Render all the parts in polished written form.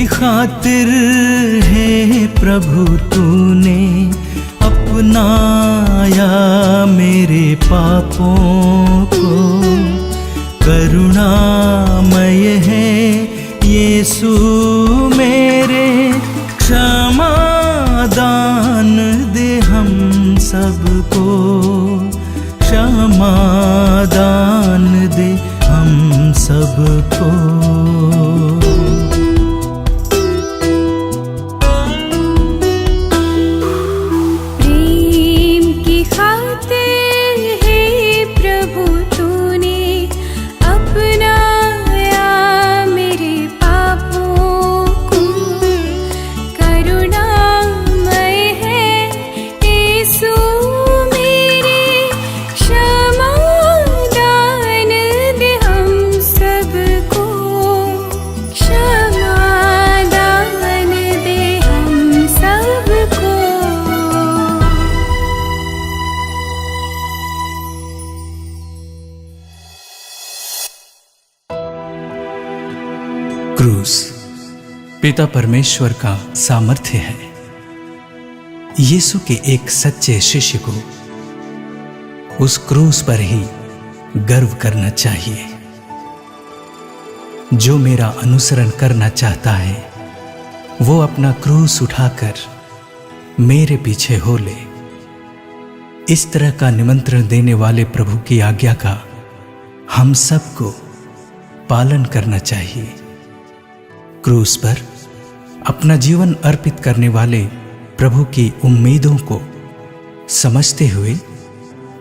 खातिर है प्रभु तूने अपनाया मेरे पापों को। करुणामय है यीशु मेरे, क्षमा दान दे हम सबको, क्षमा दान दे हम सबको। क्रूस पिता परमेश्वर का सामर्थ्य है। यीशु के एक सच्चे शिष्य को उस क्रूस पर ही गर्व करना चाहिए। जो मेरा अनुसरण करना चाहता है वो अपना क्रूस उठाकर मेरे पीछे हो ले। इस तरह का निमंत्रण देने वाले प्रभु की आज्ञा का हम सबको पालन करना चाहिए। क्रूस पर अपना जीवन अर्पित करने वाले प्रभु की उम्मीदों को समझते हुए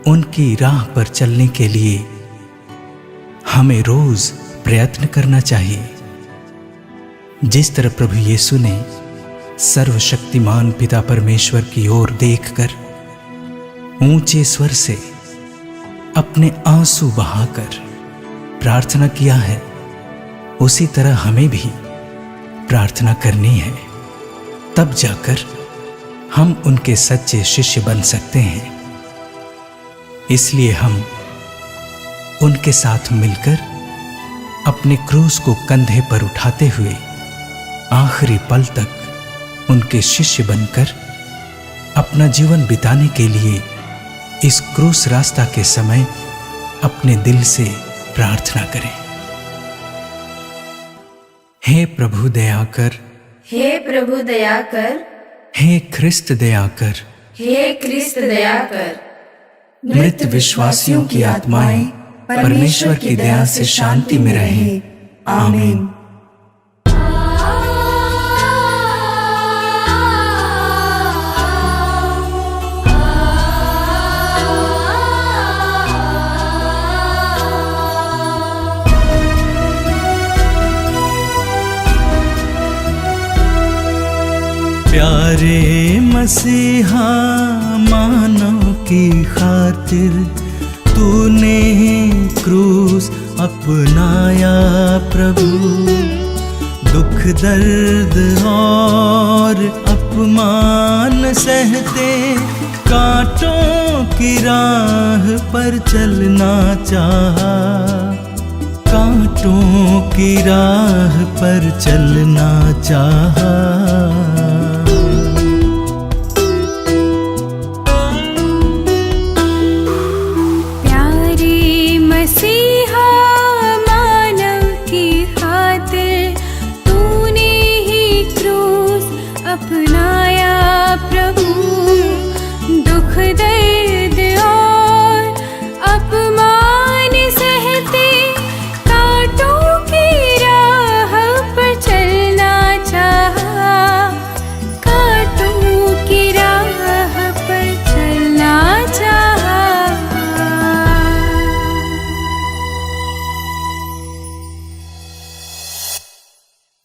उनकी राह पर चलने के लिए हमें रोज प्रयत्न करना चाहिए। जिस तरह प्रभु यीशु ने सर्वशक्तिमान पिता परमेश्वर की ओर देखकर ऊंचे स्वर से अपने आंसू बहाकर प्रार्थना किया है, उसी तरह हमें भी प्रार्थना करनी है। तब जाकर हम उनके सच्चे शिष्य बन सकते हैं। इसलिए हम उनके साथ मिलकर अपने क्रूस को कंधे पर उठाते हुए आखिरी पल तक उनके शिष्य बनकर अपना जीवन बिताने के लिए इस क्रूस रास्ता के समय अपने दिल से प्रार्थना करें। हे प्रभु दया कर, हे प्रभु दया कर, हे ख्रिस्त दया कर, हे ख्रिस्त दया कर। मृत विश्वासियों की आत्माएं परमेश्वर की दया से शांति में रहें। आमीन। प्यारे मसीहा मानव की खातिर तूने क्रूस अपनाया प्रभु। दुख दर्द और अपमान सहते कांटों की राह पर चलना चाहा, कांटों की राह पर चलना चाहा।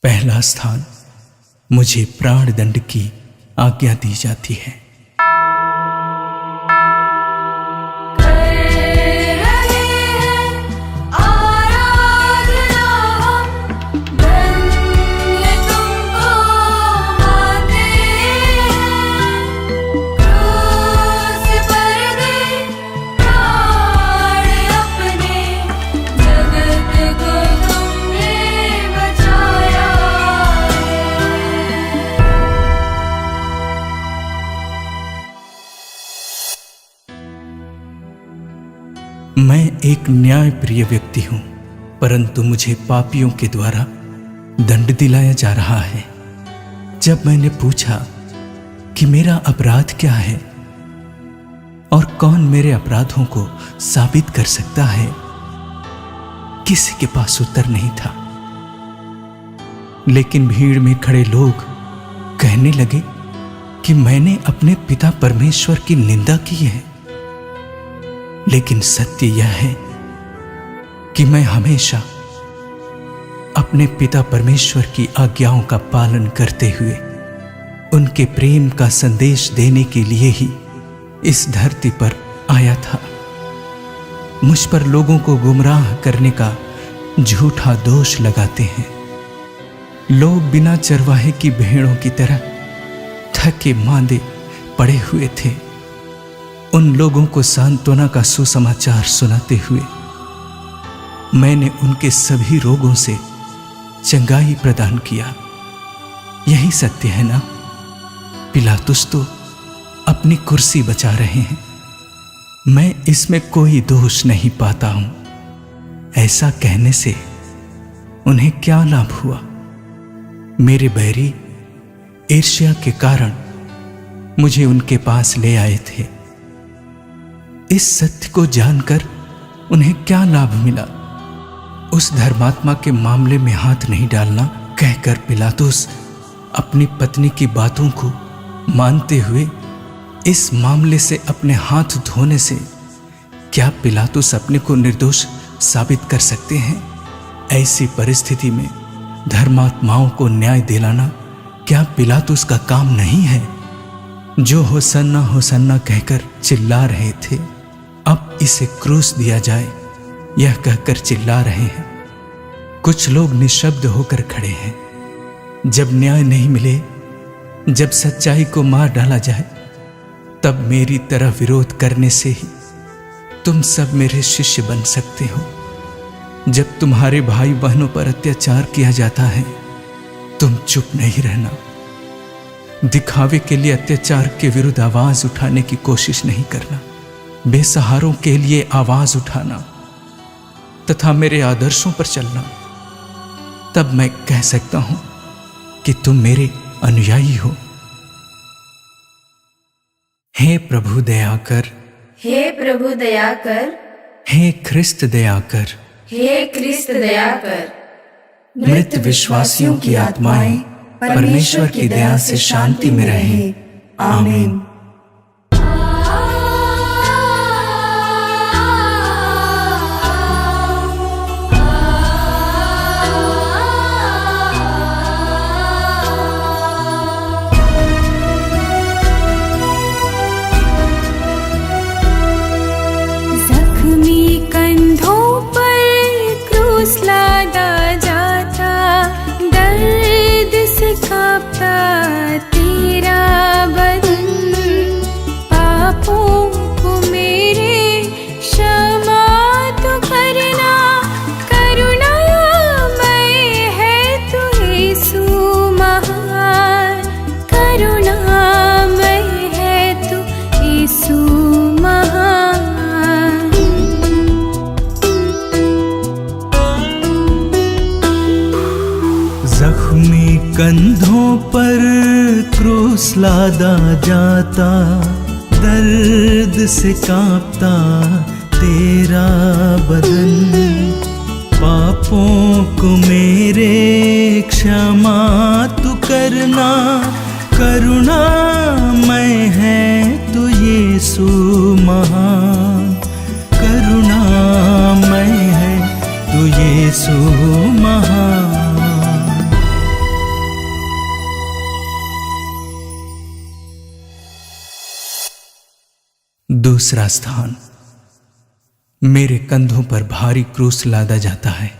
पहला स्थान मुझे प्राण दंड की आज्ञा दी जाती है। मैं एक न्यायप्रिय व्यक्ति हूं, परंतु मुझे पापियों के द्वारा दंड दिलाया जा रहा है। जब मैंने पूछा कि मेरा अपराध क्या है और कौन मेरे अपराधों को साबित कर सकता है, किसी के पास उत्तर नहीं था। लेकिन भीड़ में खड़े लोग कहने लगे कि मैंने अपने पिता परमेश्वर की निंदा की है। लेकिन सत्य यह है कि मैं हमेशा अपने पिता परमेश्वर की आज्ञाओं का पालन करते हुए उनके प्रेम का संदेश देने के लिए ही इस धरती पर आया था। मुझ पर लोगों को गुमराह करने का झूठा दोष लगाते हैं। लोग बिना चरवाहे की भेड़ों की तरह थके मांदे पड़े हुए थे। उन लोगों को सांत्वना का सुसमाचार सुनाते हुए मैंने उनके सभी रोगों से चंगाई प्रदान किया। यही सत्य है ना? पिलातुस तो अपनी कुर्सी बचा रहे हैं, मैं इसमें कोई दोष नहीं पाता हूं। ऐसा कहने से उन्हें क्या लाभ हुआ? मेरे बैरी ईर्ष्या के कारण मुझे उनके पास ले आए थे। इस सत्य को जानकर उन्हें क्या लाभ मिला? उस धर्मात्मा के मामले में हाथ नहीं डालना कहकर पिलातुस अपनी पत्नी की बातों को मानते हुए इस मामले से अपने हाथ धोने से क्या पिलातुस अपने को निर्दोष साबित कर सकते हैं? ऐसी परिस्थिति में धर्मात्माओं को न्याय दिलाना क्या पिलातुस का काम नहीं है? जो होसन्ना होसन्ना कहकर चिल्ला रहे थे, अब इसे क्रूस दिया जाए यह कहकर चिल्ला रहे हैं। कुछ लोग निशब्द होकर खड़े हैं। जब न्याय नहीं मिले, जब सच्चाई को मार डाला जाए, तब मेरी तरह विरोध करने से ही तुम सब मेरे शिष्य बन सकते हो। जब तुम्हारे भाई बहनों पर अत्याचार किया जाता है, तुम चुप नहीं रहना। दिखावे के लिए अत्याचार के विरुद्ध आवाज उठाने की कोशिश नहीं करना। बेसहारों के लिए आवाज उठाना तथा मेरे आदर्शों पर चलना। तब मैं कह सकता हूं कि तुम मेरे अनुयायी हो। हे प्रभु दया कर, हे प्रभु दया कर, हे ख्रिस्त दया कर, हे क्रिस्त दया कर। मृत विश्वासियों की आत्माएं परमेश्वर की दया से शांति में रहें। आमीन। जख्मी कंधों पर क्रूस लादा जाता, दर्द से कांपता तेरा बदन। पापों को मेरे क्षमा तू करना, करुणामय है तू यीशु महान। करुणामय है तू यीशु महान। दूसरा स्थान, मेरे कंधों पर भारी क्रूस लादा जाता है।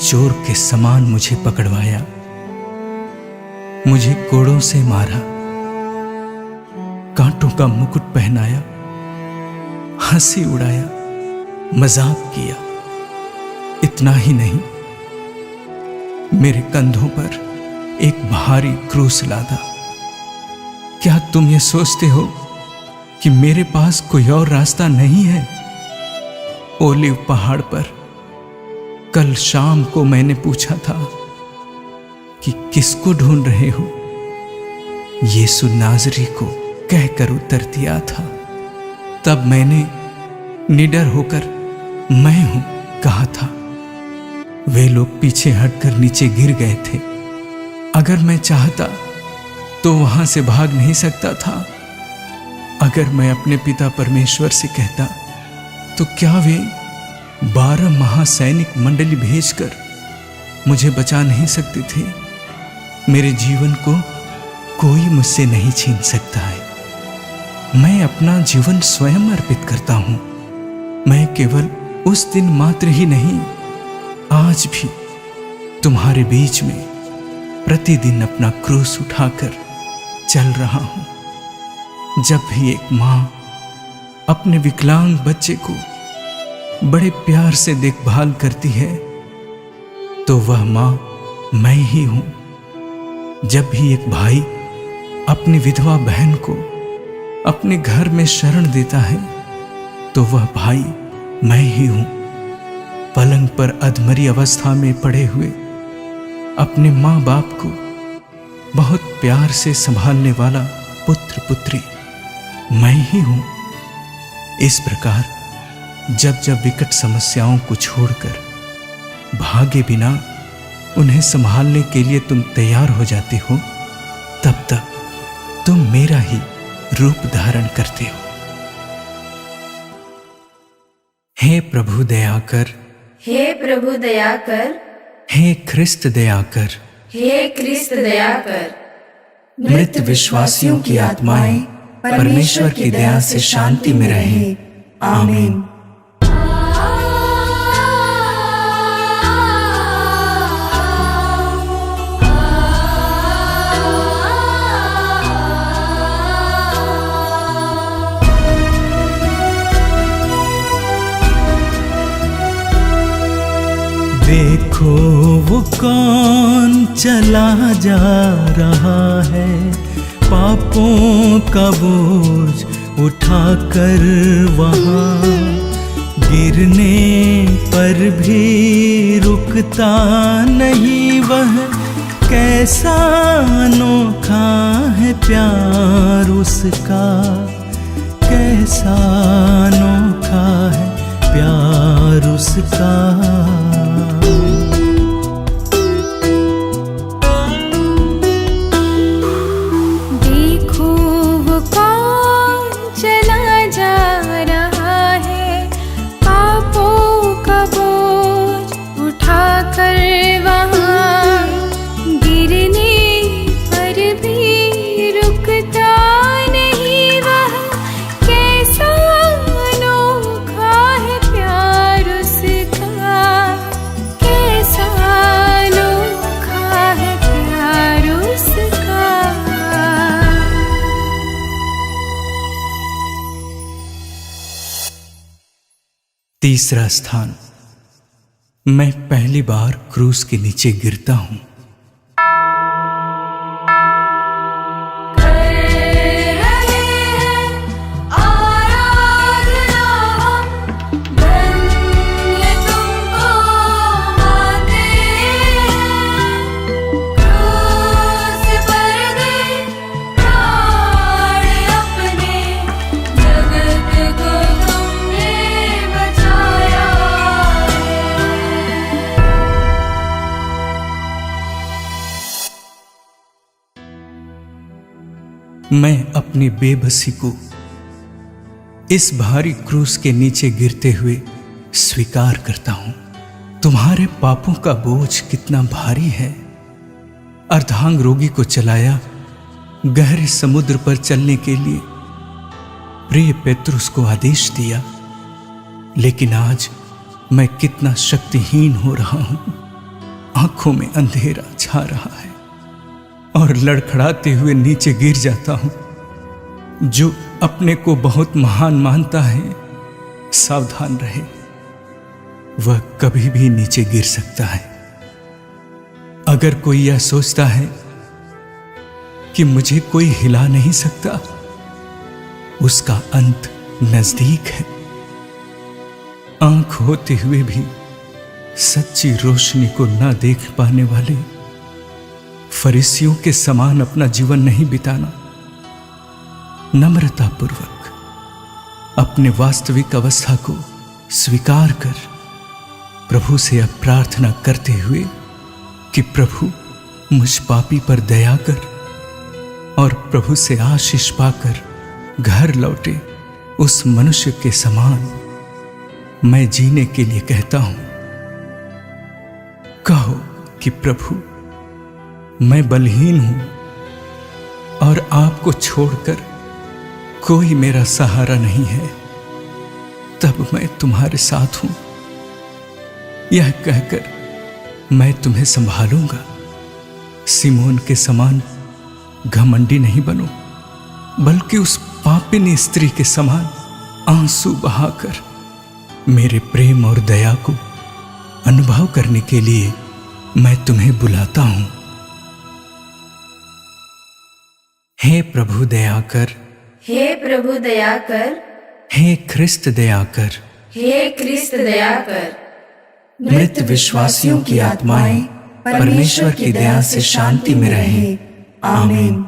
चोर के समान मुझे पकड़वाया, मुझे कोड़ों से मारा, कांटों का मुकुट पहनाया, हंसी उड़ाया, मजाक किया। इतना ही नहीं, मेरे कंधों पर एक भारी क्रूस लादा। क्या तुम ये सोचते हो कि मेरे पास कोई और रास्ता नहीं है? ओलिव पहाड़ पर कल शाम को मैंने पूछा था कि किसको ढूंढ रहे हो? यीशु नाज़री को कहकर उत्तर दिया था। तब मैंने निडर होकर मैं हूं कहा था। वे लोग पीछे हटकर नीचे गिर गए थे। अगर मैं चाहता तो वहां से भाग नहीं सकता था। अगर मैं अपने पिता परमेश्वर से कहता तो क्या वे 12 महासैनिक मंडली भेजकर मुझे बचा नहीं सकते थे? मेरे जीवन को कोई मुझसे नहीं छीन सकता है। मैं अपना जीवन स्वयं अर्पित करता हूं। मैं केवल उस दिन मात्र ही नहीं, आज भी तुम्हारे बीच में प्रतिदिन अपना क्रूस उठाकर चल रहा हूं। जब भी एक मां अपने विकलांग बच्चे को बड़े प्यार से देखभाल करती है तो वह मां मैं ही हूं। जब भी एक भाई अपनी विधवा बहन को अपने घर में शरण देता है तो वह भाई मैं ही हूं। पलंग पर अधमरी अवस्था में पड़े हुए अपने मां बाप को बहुत प्यार से संभालने वाला पुत्र पुत्री मैं ही हूं। इस प्रकार जब जब विकट समस्याओं को छोड़कर भागे बिना उन्हें संभालने के लिए तुम तैयार हो जाते हो, तब तक तुम मेरा ही रूप धारण करते हो। हे प्रभु दया कर, हे प्रभु दया कर, हे ख्रिस्त दया कर, हे क्रिस्त दया कर। मृत विश्वासियों की आत्माएं परमेश्वर की दया से शांति में रहें। आमीन। देखो वो कौन चला जा रहा है, पापों का बोझ उठाकर वहाँ, गिरने पर भी रुकता नहीं वह। कैसा अनोखा है प्यार उसका, कैसा अनोखा है प्यार उसका। तीसरा स्थान, मैं पहली बार क्रूस के नीचे गिरता हूं। मैं अपनी बेबसी को इस भारी क्रूस के नीचे गिरते हुए स्वीकार करता हूं। तुम्हारे पापों का बोझ कितना भारी है। अर्धांग रोगी को चलाया गहरे समुद्र पर चलने के लिए, प्रिय पेत्रुस को आदेश दिया, लेकिन आज मैं कितना शक्तिहीन हो रहा हूं। आंखों में अंधेरा छा रहा है और लड़खड़ाते हुए नीचे गिर जाता हूं। जो अपने को बहुत महान मानता है, सावधान रहे, वह कभी भी नीचे गिर सकता है। अगर कोई यह सोचता है कि मुझे कोई हिला नहीं सकता, उसका अंत नजदीक है। आंख होते हुए भी सच्ची रोशनी को ना देख पाने वाले फरीसियों के समान अपना जीवन नहीं बिताना। नम्रतापूर्वक अपने वास्तविक अवस्था को स्वीकार कर प्रभु से अब प्रार्थना करते हुए कि प्रभु मुझ पापी पर दया कर, और प्रभु से आशीष पाकर घर लौटे उस मनुष्य के समान मैं जीने के लिए कहता हूं। कहो कि प्रभु, मैं बलहीन हूं और आपको छोड़कर कोई मेरा सहारा नहीं है, तब मैं तुम्हारे साथ हूं। यह कहकर मैं तुम्हें संभालूंगा। सिमोन के समान घमंडी नहीं बनो, बल्कि उस पापिनी स्त्री के समान आंसू बहाकर मेरे प्रेम और दया को अनुभव करने के लिए मैं तुम्हें बुलाता हूं। हे प्रभु दया कर, हे प्रभु दया कर, हे ख्रिस्त दया कर, हे ख्रिस्त दया कर। मृत विश्वासियों की आत्माएं परमेश्वर की दया से शांति में रहे। आमीन।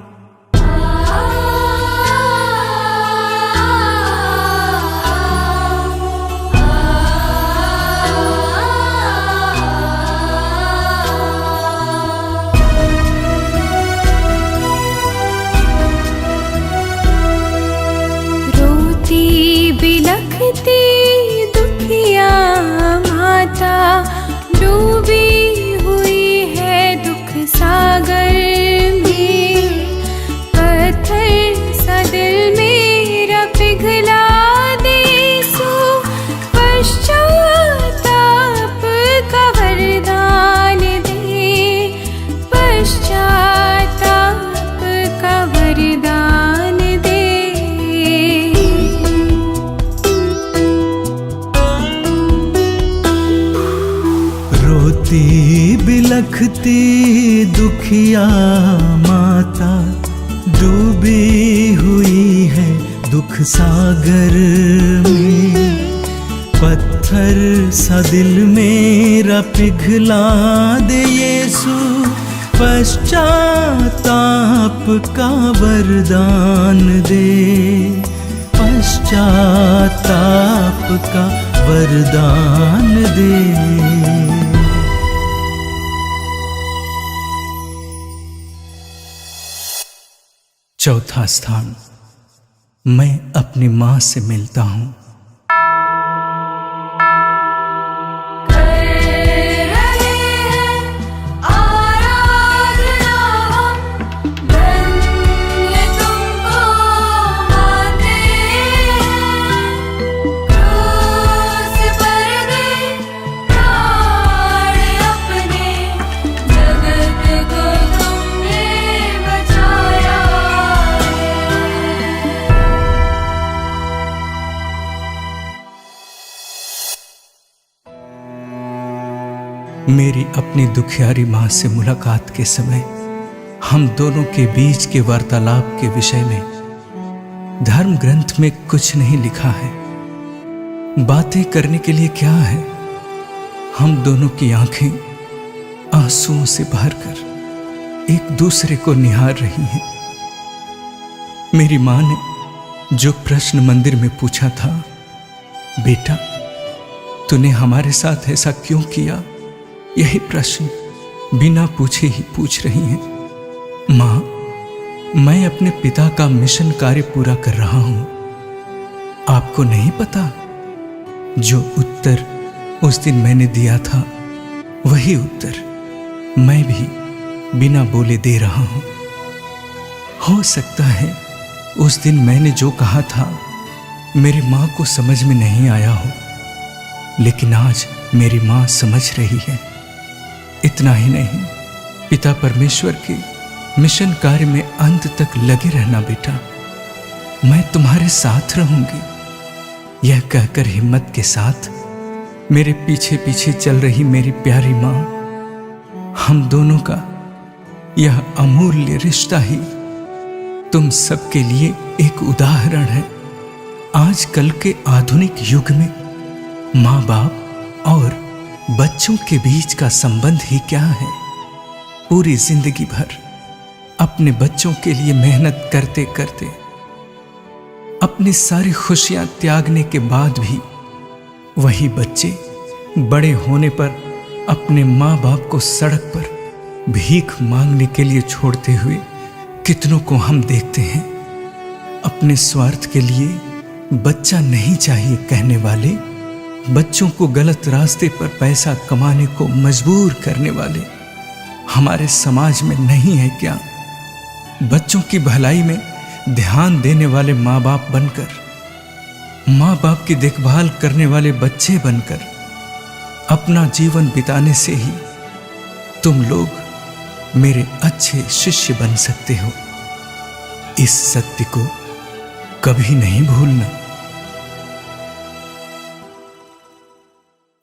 बिलखती दुखिया माता डूबी हुई है दुख सागर में। पत्थर सा दिल मेरा पिघला दे सो, पश्चाताप का वरदान दे, पश्चाताप का वरदान दे। बिलखती दुखिया माता डूबी हुई है दुख सागर में। पत्थर सा दिल मेरा पिघला दे यीशु, पश्चाताप का वरदान दे, पश्चाताप का वरदान दे। चौथा स्थान, मैं अपनी मां से मिलता हूं। मेरी अपनी दुखियारी मां से मुलाकात के समय हम दोनों के बीच के वार्तालाप के विषय में धर्म ग्रंथ में कुछ नहीं लिखा है। बातें करने के लिए क्या है? हम दोनों की आंखें आंसुओं से भरकर एक दूसरे को निहार रही हैं। मेरी मां ने जो प्रश्न मंदिर में पूछा था, बेटा तूने हमारे साथ ऐसा क्यों किया, यही प्रश्न बिना पूछे ही पूछ रही हैं। मां, मैं अपने पिता का मिशन कार्य पूरा कर रहा हूं। आपको नहीं पता? जो उत्तर उस दिन मैंने दिया था, वही उत्तर मैं भी बिना बोले दे रहा हूं। हो सकता है उस दिन मैंने जो कहा था मेरी मां को समझ में नहीं आया हो, लेकिन आज मेरी मां समझ रही है। इतना ही नहीं, पिता परमेश्वर के मिशन कार्य में अंत तक लगे रहना बेटा। मैं तुम्हारे साथ रहूंगी। यह कहकर हिम्मत के साथ मेरे पीछे पीछे चल रही मेरी प्यारी मां, हम दोनों का यह अमूल्य रिश्ता ही तुम सबके लिए एक उदाहरण है। आजकल के आधुनिक युग में माँ बाप और बच्चों के बीच का संबंध ही क्या है। पूरी जिंदगी भर अपने बच्चों के लिए मेहनत करते करते अपनी सारी खुशियां त्यागने के बाद भी वही बच्चे बड़े होने पर अपने माँ बाप को सड़क पर भीख मांगने के लिए छोड़ते हुए कितनों को हम देखते हैं। अपने स्वार्थ के लिए बच्चा नहीं चाहिए कहने वाले, बच्चों को गलत रास्ते पर पैसा कमाने को मजबूर करने वाले हमारे समाज में नहीं है क्या? बच्चों की भलाई में ध्यान देने वाले माँ बाप बनकर, माँ बाप की देखभाल करने वाले बच्चे बनकर अपना जीवन बिताने से ही तुम लोग मेरे अच्छे शिष्य बन सकते हो। इस सत्य को कभी नहीं भूलना।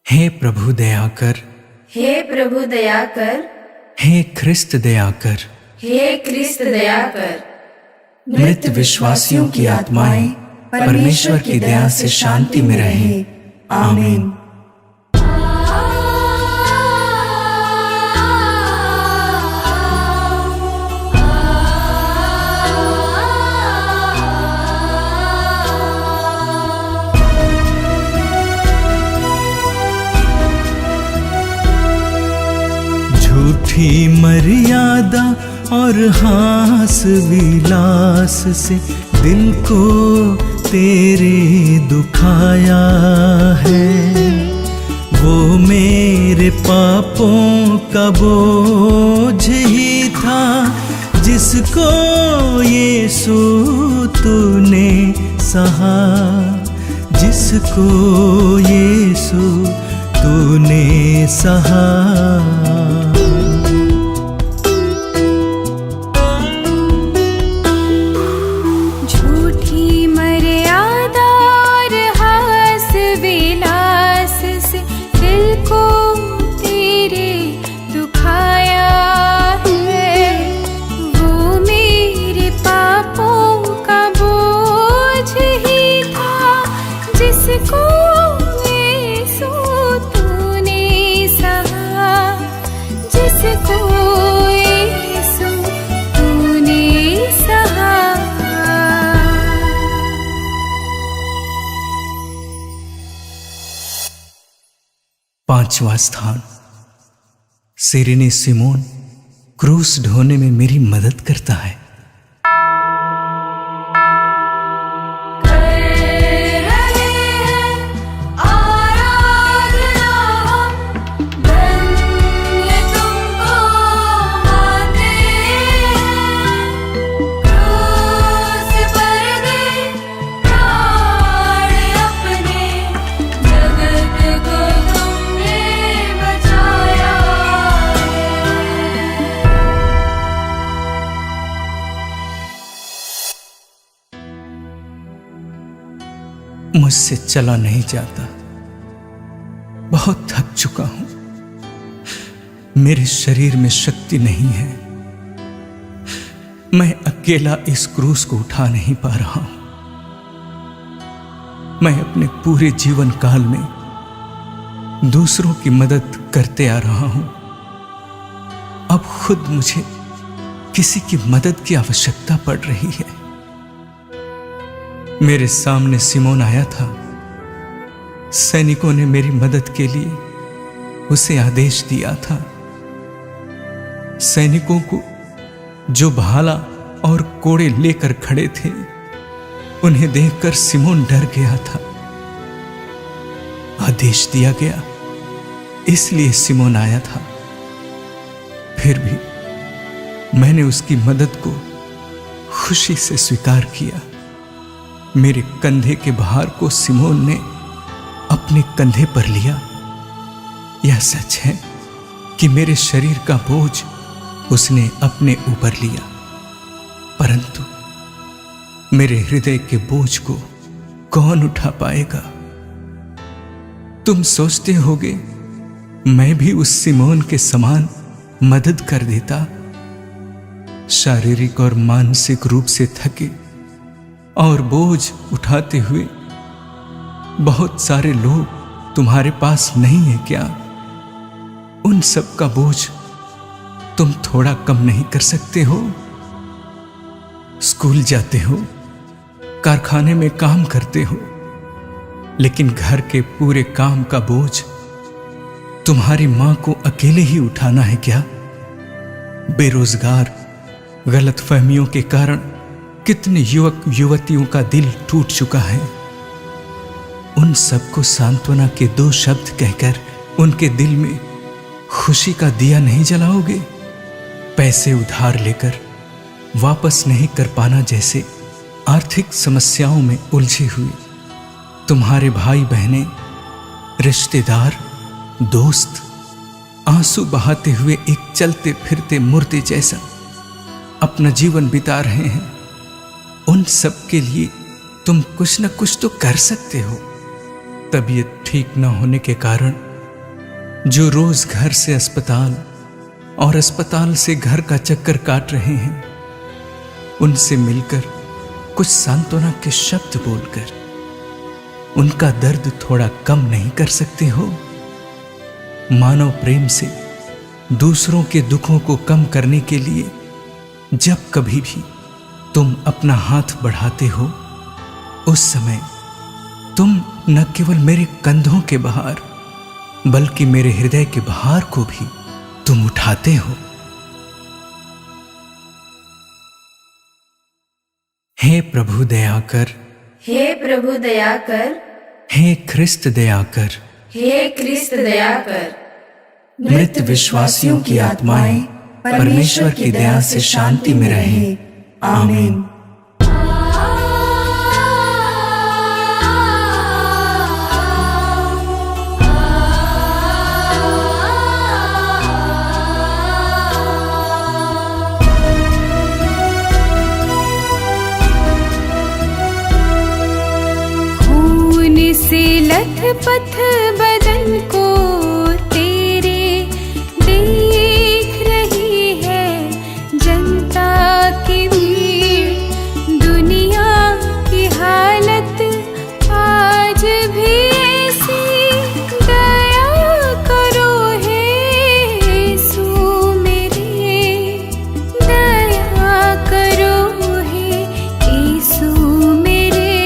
हे प्रभु दया कर, हे प्रभु दया कर, हे ख्रिस्त दया कर, हे क्रिस्त दया कर। मृत विश्वासियों की आत्माएं परमेश्वर की दया से शांति में रहें। आमीन। झूठी मर्यादा और हास विलास से दिल को तेरे दुखाया है। वो मेरे पापों का बोझ ही था जिसको यीशु तूने सहा, जिसको यीशु तूने सहा। पांचवा स्थान, सिरेने सिमोन क्रूस ढोने में मेरी मदद करता है। मुझसे चला नहीं जाता, बहुत थक चुका हूं, मेरे शरीर में शक्ति नहीं है, मैं अकेला इस क्रूस को उठा नहीं पा रहा हूं। मैं अपने पूरे जीवन काल में दूसरों की मदद करते आ रहा हूं, अब खुद मुझे किसी की मदद की आवश्यकता पड़ रही है। मेरे सामने सिमोन आया था, सैनिकों ने मेरी मदद के लिए उसे आदेश दिया था। सैनिकों को जो भाला और कोड़े लेकर खड़े थे, उन्हें देखकर सिमोन डर गया था। आदेश दिया गया इसलिए सिमोन आया था। फिर भी मैंने उसकी मदद को खुशी से स्वीकार किया। मेरे कंधे के भार को सिमोन ने अपने कंधे पर लिया। यह सच है कि मेरे शरीर का बोझ उसने अपने ऊपर लिया, परंतु मेरे हृदय के बोझ को कौन उठा पाएगा? तुम सोचते होगे मैं भी उस सिमोन के समान मदद कर देता। शारीरिक और मानसिक रूप से थके और बोझ उठाते हुए बहुत सारे लोग तुम्हारे पास नहीं है क्या? उन सब का बोझ तुम थोड़ा कम नहीं कर सकते हो? स्कूल जाते हो, कारखाने में काम करते हो, लेकिन घर के पूरे काम का बोझ तुम्हारी मां को अकेले ही उठाना है क्या? बेरोजगार, गलतफहमियों के कारण कितने युवक युवतियों का दिल टूट चुका है। उन सबको सांत्वना के 2 शब्द कहकर उनके दिल में खुशी का दिया नहीं जलाओगे? पैसे उधार लेकर वापस नहीं कर पाना जैसे आर्थिक समस्याओं में उलझे हुए तुम्हारे भाई बहनें, रिश्तेदार, दोस्त आंसू बहाते हुए एक चलते फिरते मुर्दे जैसा अपना जीवन बिता रहे हैं। उन सब के लिए तुम कुछ न कुछ तो कर सकते हो। तबीयत ठीक न होने के कारण जो रोज घर से अस्पताल और अस्पताल से घर का चक्कर काट रहे हैं, उनसे मिलकर कुछ सांत्वना के शब्द बोलकर उनका दर्द थोड़ा कम नहीं कर सकते हो? मानव प्रेम से दूसरों के दुखों को कम करने के लिए जब कभी भी तुम अपना हाथ बढ़ाते हो, उस समय तुम न केवल मेरे कंधों के भार बल्कि मेरे हृदय के भार को भी तुम उठाते हो। हे प्रभु दया कर, हे प्रभु दया कर, हे ख्रिस्त दया कर, हे क्रिस्त दया कर। मृत विश्वासियों की आत्माएं परमेश्वर की दया से शांति में रहे। आमीन। खून से लथपथ बदन को तेरे देख रही है जनता की भीड़। दुनिया की हालत आज भी ऐसी, दया करो हे यीशु मेरे, दया करो हे यीशु मेरे।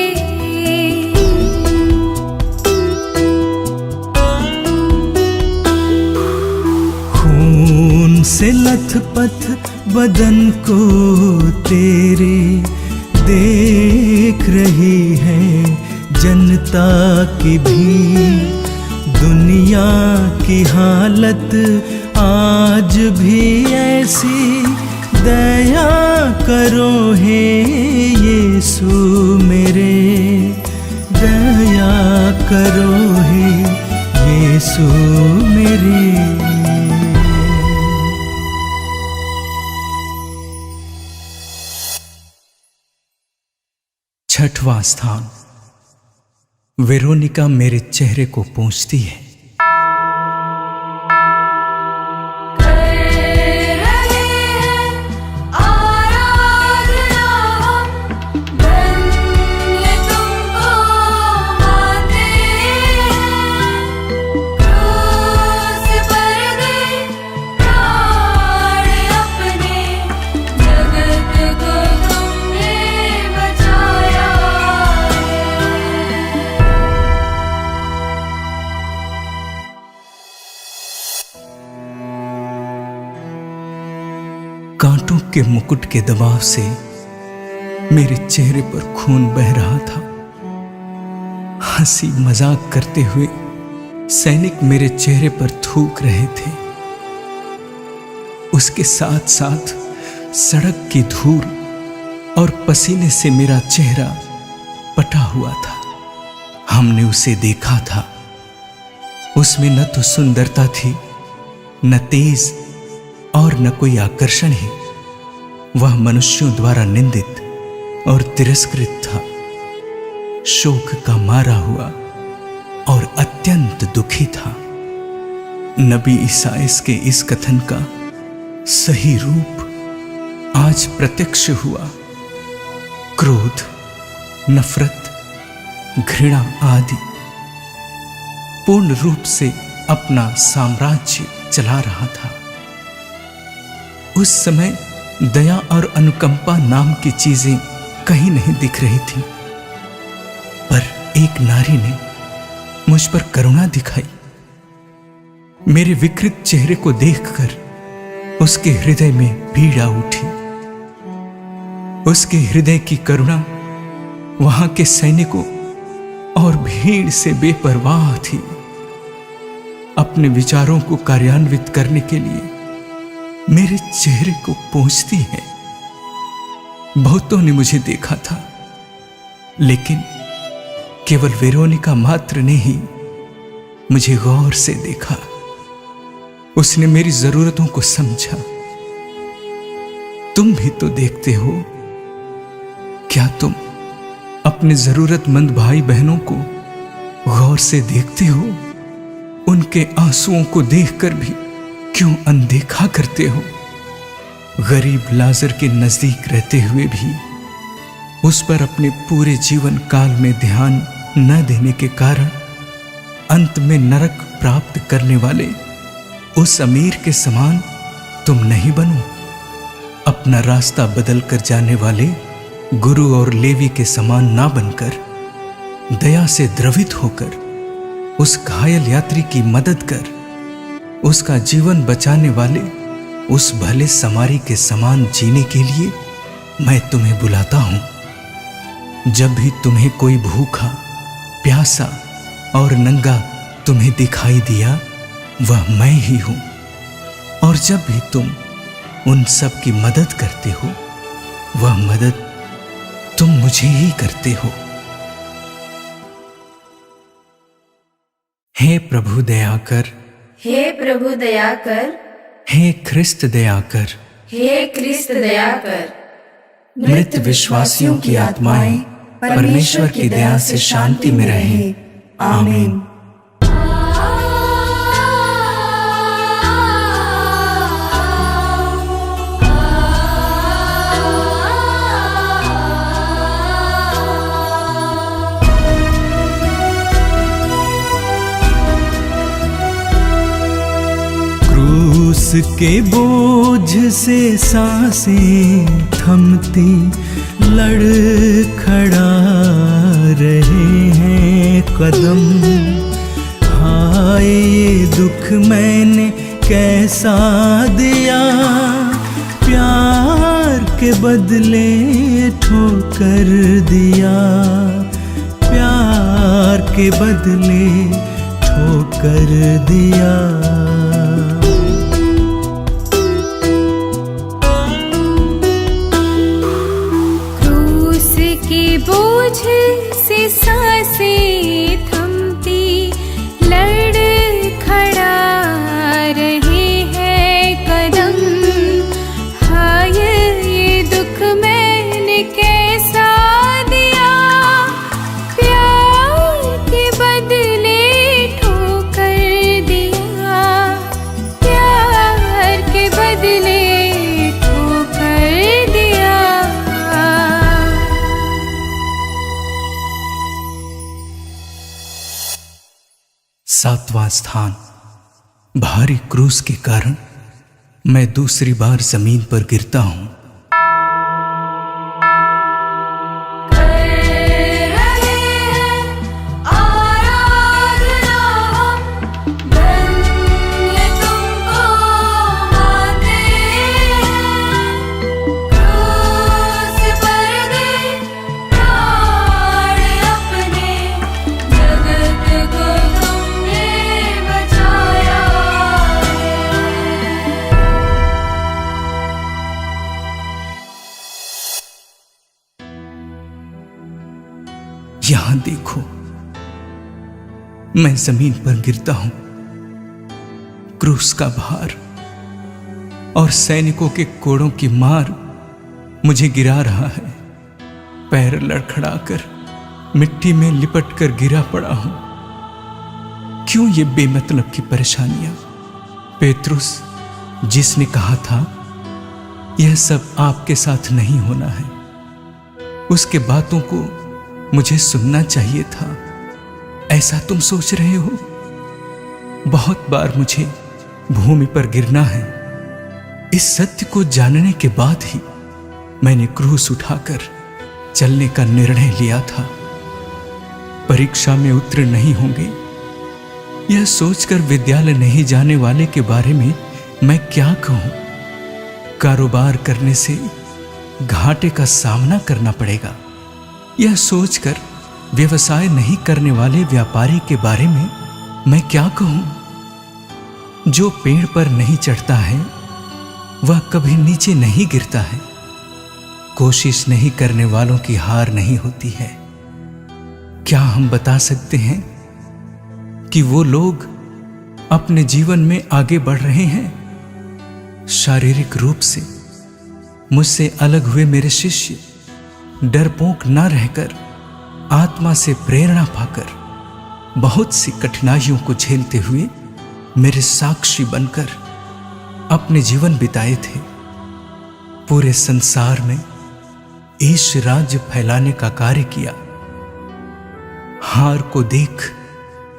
खून से लथपथ बदन को तेरे देख रही है जनता की भीड़। दुनिया की हालत आज भी ऐसी, दया करो हे यीशु मेरे, दया करो हे यीशु मेरे। छठवां स्थान। वेरोनिका मेरे चेहरे को पोंछती है। कांटों के मुकुट के दबाव से मेरे चेहरे पर खून बह रहा था। हंसी मजाक करते हुए सैनिक मेरे चेहरे पर थूक रहे थे। उसके साथ साथ सड़क की धूल और पसीने से मेरा चेहरा पटा हुआ था। हमने उसे देखा था। उसमें न तो सुंदरता थी न तेज और न कोई आकर्षण है। वह मनुष्यों द्वारा निंदित और तिरस्कृत था, शोक का मारा हुआ और अत्यंत दुखी था। नबी ईसाइयाह के इस कथन का सही रूप आज प्रत्यक्ष हुआ। क्रोध, नफरत, घृणा आदि पूर्ण रूप से अपना साम्राज्य चला रहा था। उस समय दया और अनुकंपा नाम की चीजें कहीं नहीं दिख रही थी, पर एक नारी ने मुझ पर करुणा दिखाई। मेरे विकृत चेहरे को देखकर उसके हृदय में पीड़ा उठी। उसके हृदय की करुणा वहां के सैनिकों और भीड़ से बेपरवाह थी। अपने विचारों को कार्यान्वित करने के लिए मेरे चेहरे को पोंछती है। बहुतों ने मुझे देखा था, लेकिन केवल वेरोनिका मात्र ने ही मुझे गौर से देखा। उसने मेरी जरूरतों को समझा। तुम भी तो देखते हो। क्या तुम अपने जरूरतमंद भाई बहनों को गौर से देखते हो? उनके आंसुओं को देखकर भी क्यों अनदेखा करते हो? गरीब लाजर के नजदीक रहते हुए भी उस पर अपने पूरे जीवन काल में ध्यान न देने के कारण अंत में नरक प्राप्त करने वाले उस अमीर के समान तुम नहीं बनो। अपना रास्ता बदल कर जाने वाले गुरु और लेवी के समान ना बनकर दया से द्रवित होकर उस घायल यात्री की मदद कर उसका जीवन बचाने वाले उस भले समारी के समान जीने के लिए मैं तुम्हें बुलाता हूं। जब भी तुम्हें कोई भूखा, प्यासा और नंगा तुम्हें दिखाई दिया, वह मैं ही हूं। और जब भी तुम उन सब की मदद करते हो, वह मदद तुम मुझे ही करते हो। हे प्रभु दया कर, हे प्रभु दया कर, हे ख्रिस्त दया कर, हे क्रिस्त दया कर। मृत विश्वासियों की आत्माएं परमेश्वर की दया से शांति में रहें। आमीन। क्रूस के बोझ से सांसें थमती लड़खड़ा रहे हैं कदम। हाय ये दुख मैंने कैसा दिया, प्यार के बदले ठोकर दिया, प्यार के बदले ठोकर दिया। बोझ से सांसें थमती लड़खड़ा रहे हैं कदम। हाय ये दुख मैंने कैसा दिया, प्यार के बदले ठोकर दिया, प्यार के बदले ठोकर दिया। सातवां स्थान। भारी क्रूस के कारण मैं दूसरी बार जमीन पर गिरता हूं। यहां देखो, मैं जमीन पर गिरता हूं। क्रूस का भार और सैनिकों के कोड़ों की मार मुझे गिरा रहा है। पैर लड़खड़ाकर मिट्टी में लिपट कर गिरा पड़ा हूं। क्यों ये बेमतलब की परेशानियां? पेतरुस जिसने कहा था यह सब आपके साथ नहीं होना है, उसके बातों को मुझे सुनना चाहिए था। ऐसा तुम सोच रहे हो? बहुत बार मुझे भूमि पर गिरना है। इस सत्य को जानने के बाद ही मैंने क्रूस उठाकर चलने का निर्णय लिया था। परीक्षा में उत्तीर्ण नहीं होंगे, यह सोचकर विद्यालय नहीं जाने वाले के बारे में मैं क्या कहूं? कारोबार करने से घाटे का सामना करना पड़ेगा, यह सोचकर व्यवसाय नहीं करने वाले व्यापारी के बारे में मैं क्या कहूं? जो पेड़ पर नहीं चढ़ता है वह कभी नीचे नहीं गिरता है। कोशिश नहीं करने वालों की हार नहीं होती है। क्या हम बता सकते हैं कि वो लोग अपने जीवन में आगे बढ़ रहे हैं? शारीरिक रूप से मुझसे अलग हुए मेरे शिष्य डरपोक न रहकर आत्मा से प्रेरणा पाकर बहुत सी कठिनाइयों को झेलते हुए मेरे साक्षी बनकर अपने जीवन बिताए थे। पूरे संसार में ईश राज्य फैलाने का कार्य किया। हार को देख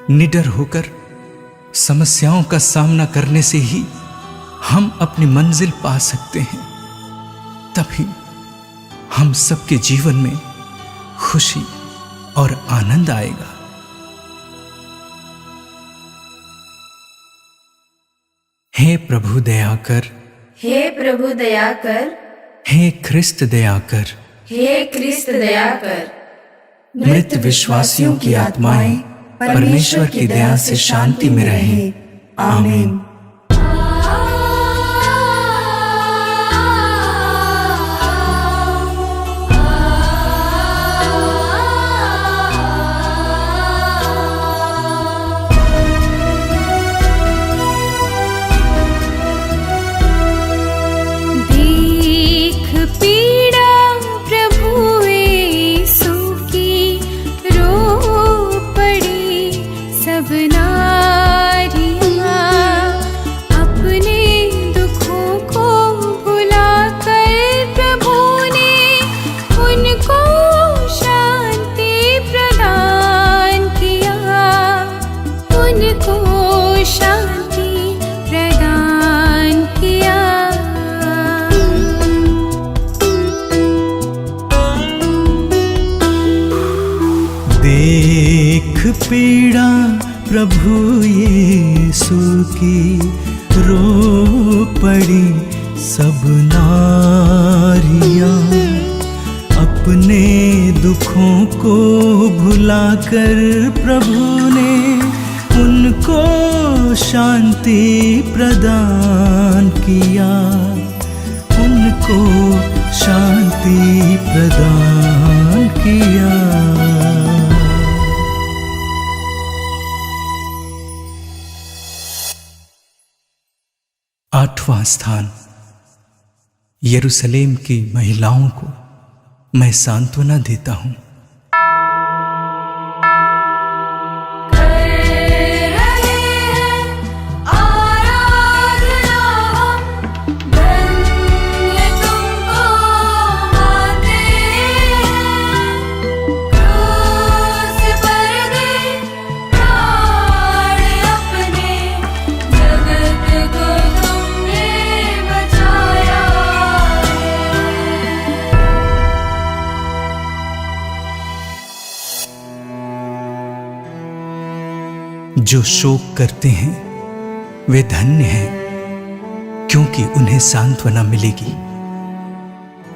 निडर होकर समस्याओं का सामना करने से ही हम अपनी मंजिल पा सकते हैं। तभी हम सबके जीवन में खुशी और आनंद आएगा। हे प्रभु दया कर, हे प्रभु दया कर, हे ख्रिस्त दया कर, हे क्रिस्त दया कर। मृत विश्वासियों की आत्माएं परमेश्वर की दया से शांति में रहे। आमीन। पीड़ा प्रभु यीशु की, रो पड़ी सब नारियां। अपने दुखों को भुलाकर प्रभु ने उनको शांति प्रदान किया, उनको शांति प्रदान किया। आठवां स्थान, यरूशलेम की महिलाओं को मैं सांत्वना देता हूं। जो शोक करते हैं वे धन्य हैं, क्योंकि उन्हें सांत्वना मिलेगी।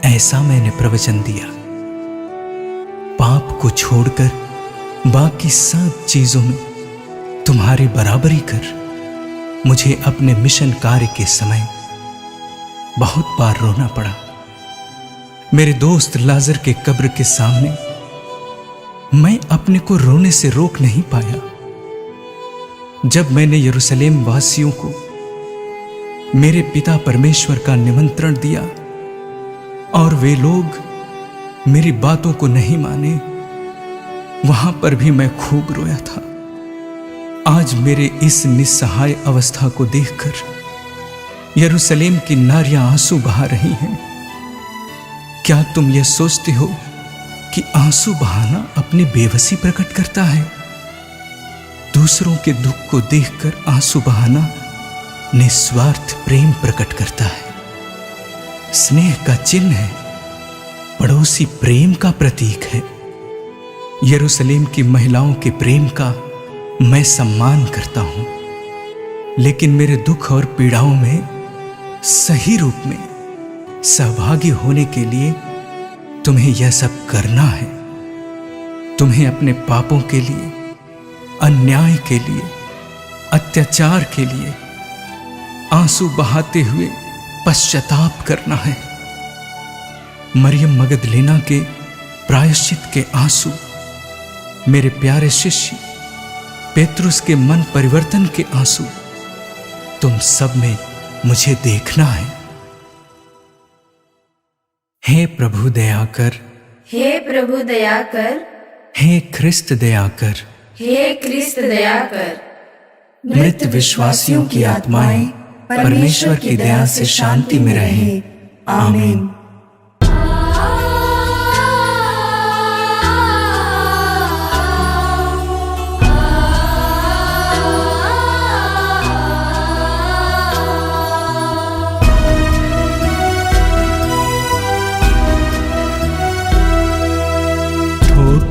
ऐसा मैंने प्रवचन दिया। पाप को छोड़कर बाकी सब चीजों में तुम्हारी बराबरी कर। मुझे अपने मिशन कार्य के समय बहुत बार रोना पड़ा। मेरे दोस्त लाजर के कब्र के सामने मैं अपने को रोने से रोक नहीं पाया। जब मैंने यरूशलेम वासियों को मेरे पिता परमेश्वर का निमंत्रण दिया और वे लोग मेरी बातों को नहीं माने, वहां पर भी मैं खूब रोया था। आज मेरे इस निस्सहाय अवस्था को देखकर यरूशलेम की नारियां आंसू बहा रही हैं। क्या तुम यह सोचते हो कि आंसू बहाना अपनी बेबसी प्रकट करता है? दूसरों के दुख को देखकर आंसू बहाना निस्वार्थ प्रेम प्रकट करता है, स्नेह का चिन्ह है, पड़ोसी प्रेम का प्रतीक है। यरूशलेम की महिलाओं के प्रेम का मैं सम्मान करता हूं, लेकिन मेरे दुख और पीड़ाओं में सही रूप में सहभागी होने के लिए तुम्हें यह सब करना है। तुम्हें अपने पापों के लिए, अन्याय के लिए, अत्याचार के लिए आंसू बहाते हुए पश्चाताप करना है। मरियम मगदलेना के प्रायश्चित के आंसू, मेरे प्यारे शिष्य पेतरुस के मन परिवर्तन के आंसू, तुम सब में मुझे देखना है। हे प्रभु दया कर, हे प्रभु दया कर, हे ख्रिस्त दया कर, हे क्रिस्त दया कर। मृत विश्वासियों की आत्माएं परमेश्वर की दया से शांति में रहें। आमीन।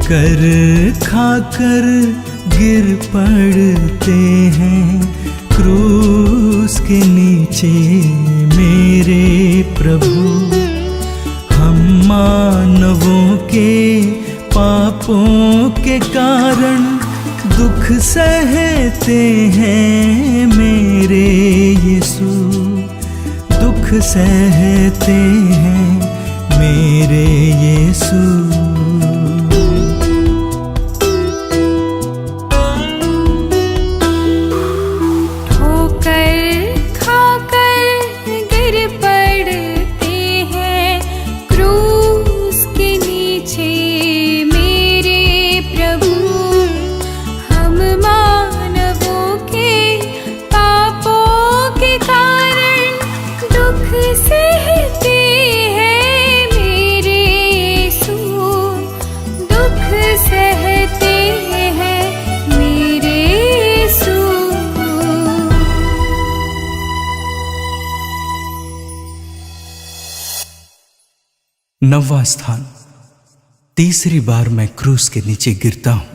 कर खाकर गिर पड़ते हैं क्रूस के नीचे मेरे प्रभु। हम मानवों के पापों के कारण दुख सहते हैं मेरे यीशु, दुख सहते हैं मेरे यीशु। नौवां स्थान, तीसरी बार मैं क्रूस के नीचे गिरता हूं।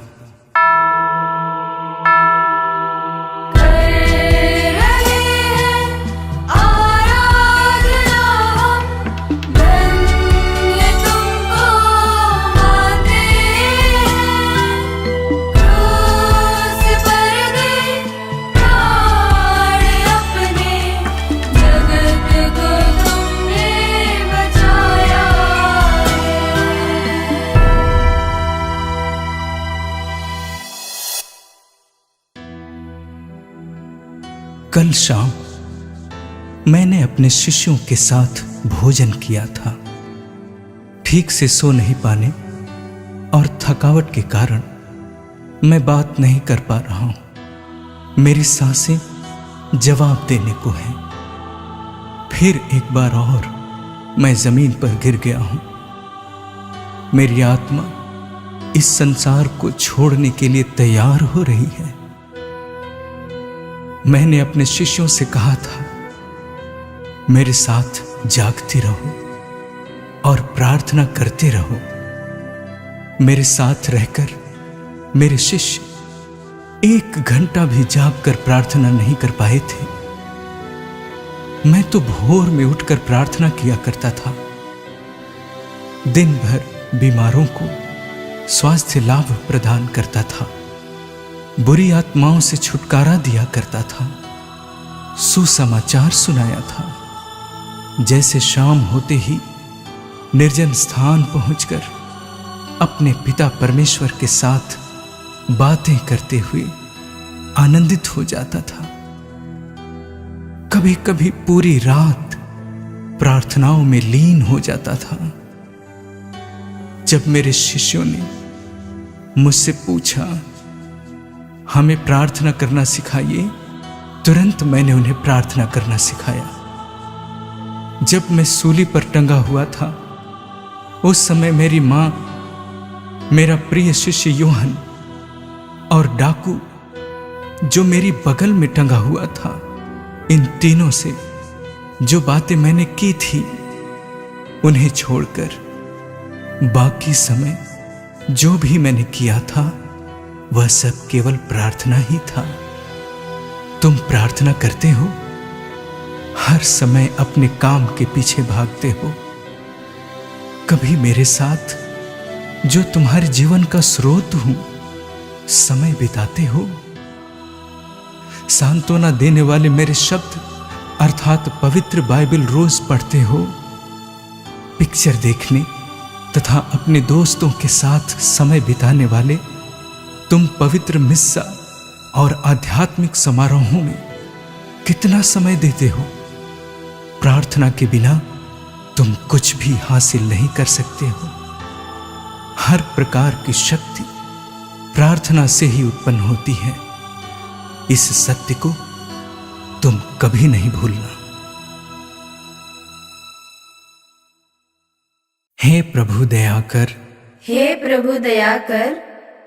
कल शाम मैंने अपने शिष्यों के साथ भोजन किया था। ठीक से सो नहीं पाने और थकावट के कारण मैं बात नहीं कर पा रहा हूं। मेरी सांसें जवाब देने को हैं। फिर एक बार और मैं जमीन पर गिर गया हूं। मेरी आत्मा इस संसार को छोड़ने के लिए तैयार हो रही है। मैंने अपने शिष्यों से कहा था, मेरे साथ जागते रहो और प्रार्थना करते रहो। मेरे साथ रहकर मेरे शिष्य 1 घंटा भी जागकर प्रार्थना नहीं कर पाए थे। मैं तो भोर में उठकर प्रार्थना किया करता था। दिन भर बीमारों को स्वास्थ्य लाभ प्रदान करता था, बुरी आत्माओं से छुटकारा दिया करता था, सुसमाचार सुनाया था। जैसे शाम होते ही निर्जन स्थान पहुंचकर अपने पिता परमेश्वर के साथ बातें करते हुए आनंदित हो जाता था। कभी कभी पूरी रात प्रार्थनाओं में लीन हो जाता था। जब मेरे शिष्यों ने मुझसे पूछा, हमें प्रार्थना करना सिखाइए, तुरंत मैंने उन्हें प्रार्थना करना सिखाया। जब मैं सूली पर टंगा हुआ था, उस समय मेरी मां, मेरा प्रिय शिष्य यूहन और डाकू जो मेरी बगल में टंगा हुआ था, इन तीनों से जो बातें मैंने की थी उन्हें छोड़कर बाकी समय जो भी मैंने किया था वह सब केवल प्रार्थना ही था। तुम प्रार्थना करते हो? हर समय अपने काम के पीछे भागते हो? कभी मेरे साथ, जो तुम्हारे जीवन का स्रोत हूं, समय बिताते हो? सांत्वना देने वाले मेरे शब्द अर्थात पवित्र बाइबल रोज पढ़ते हो? पिक्चर देखने तथा अपने दोस्तों के साथ समय बिताने वाले तुम पवित्र मिस्सा और आध्यात्मिक समारोहों में कितना समय देते हो? प्रार्थना के बिना तुम कुछ भी हासिल नहीं कर सकते हो। हर प्रकार की शक्ति प्रार्थना से ही उत्पन्न होती है। इस सत्य को तुम कभी नहीं भूलना। हे प्रभु दया कर, हे प्रभु दया कर,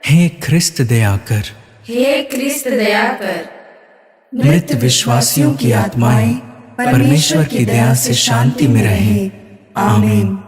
हे ख्रिस्त दया कर, हे क्रिस्त दया कर। मृत विश्वासियों की आत्माएं परमेश्वर की दया से शांति में रहें। आमीन।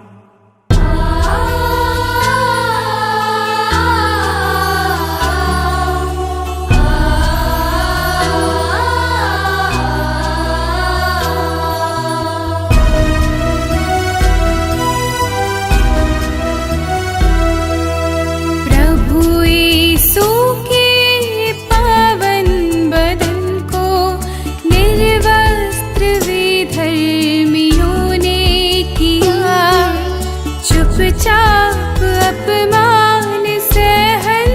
चुपचाप अपमान सहन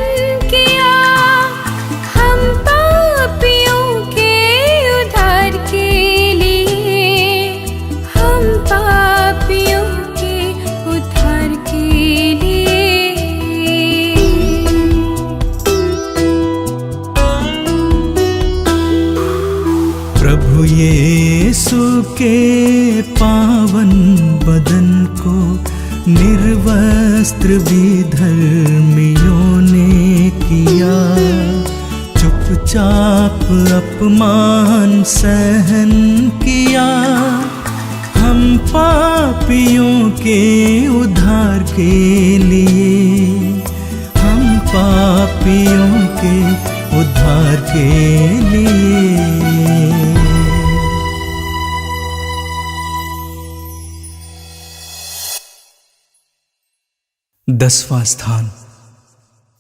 किया, हम पापियों के उद्धार के लिए, हम पापियों के उद्धार के लिए। प्रभु यीशु के पावन बदन को निर्वस्त्र विधर्मियों ने किया, चुपचाप अपमान सहन किया, हम पापियों के उद्धार के लिए, हम पापियों के उद्धार के लिए। 10वां स्थान,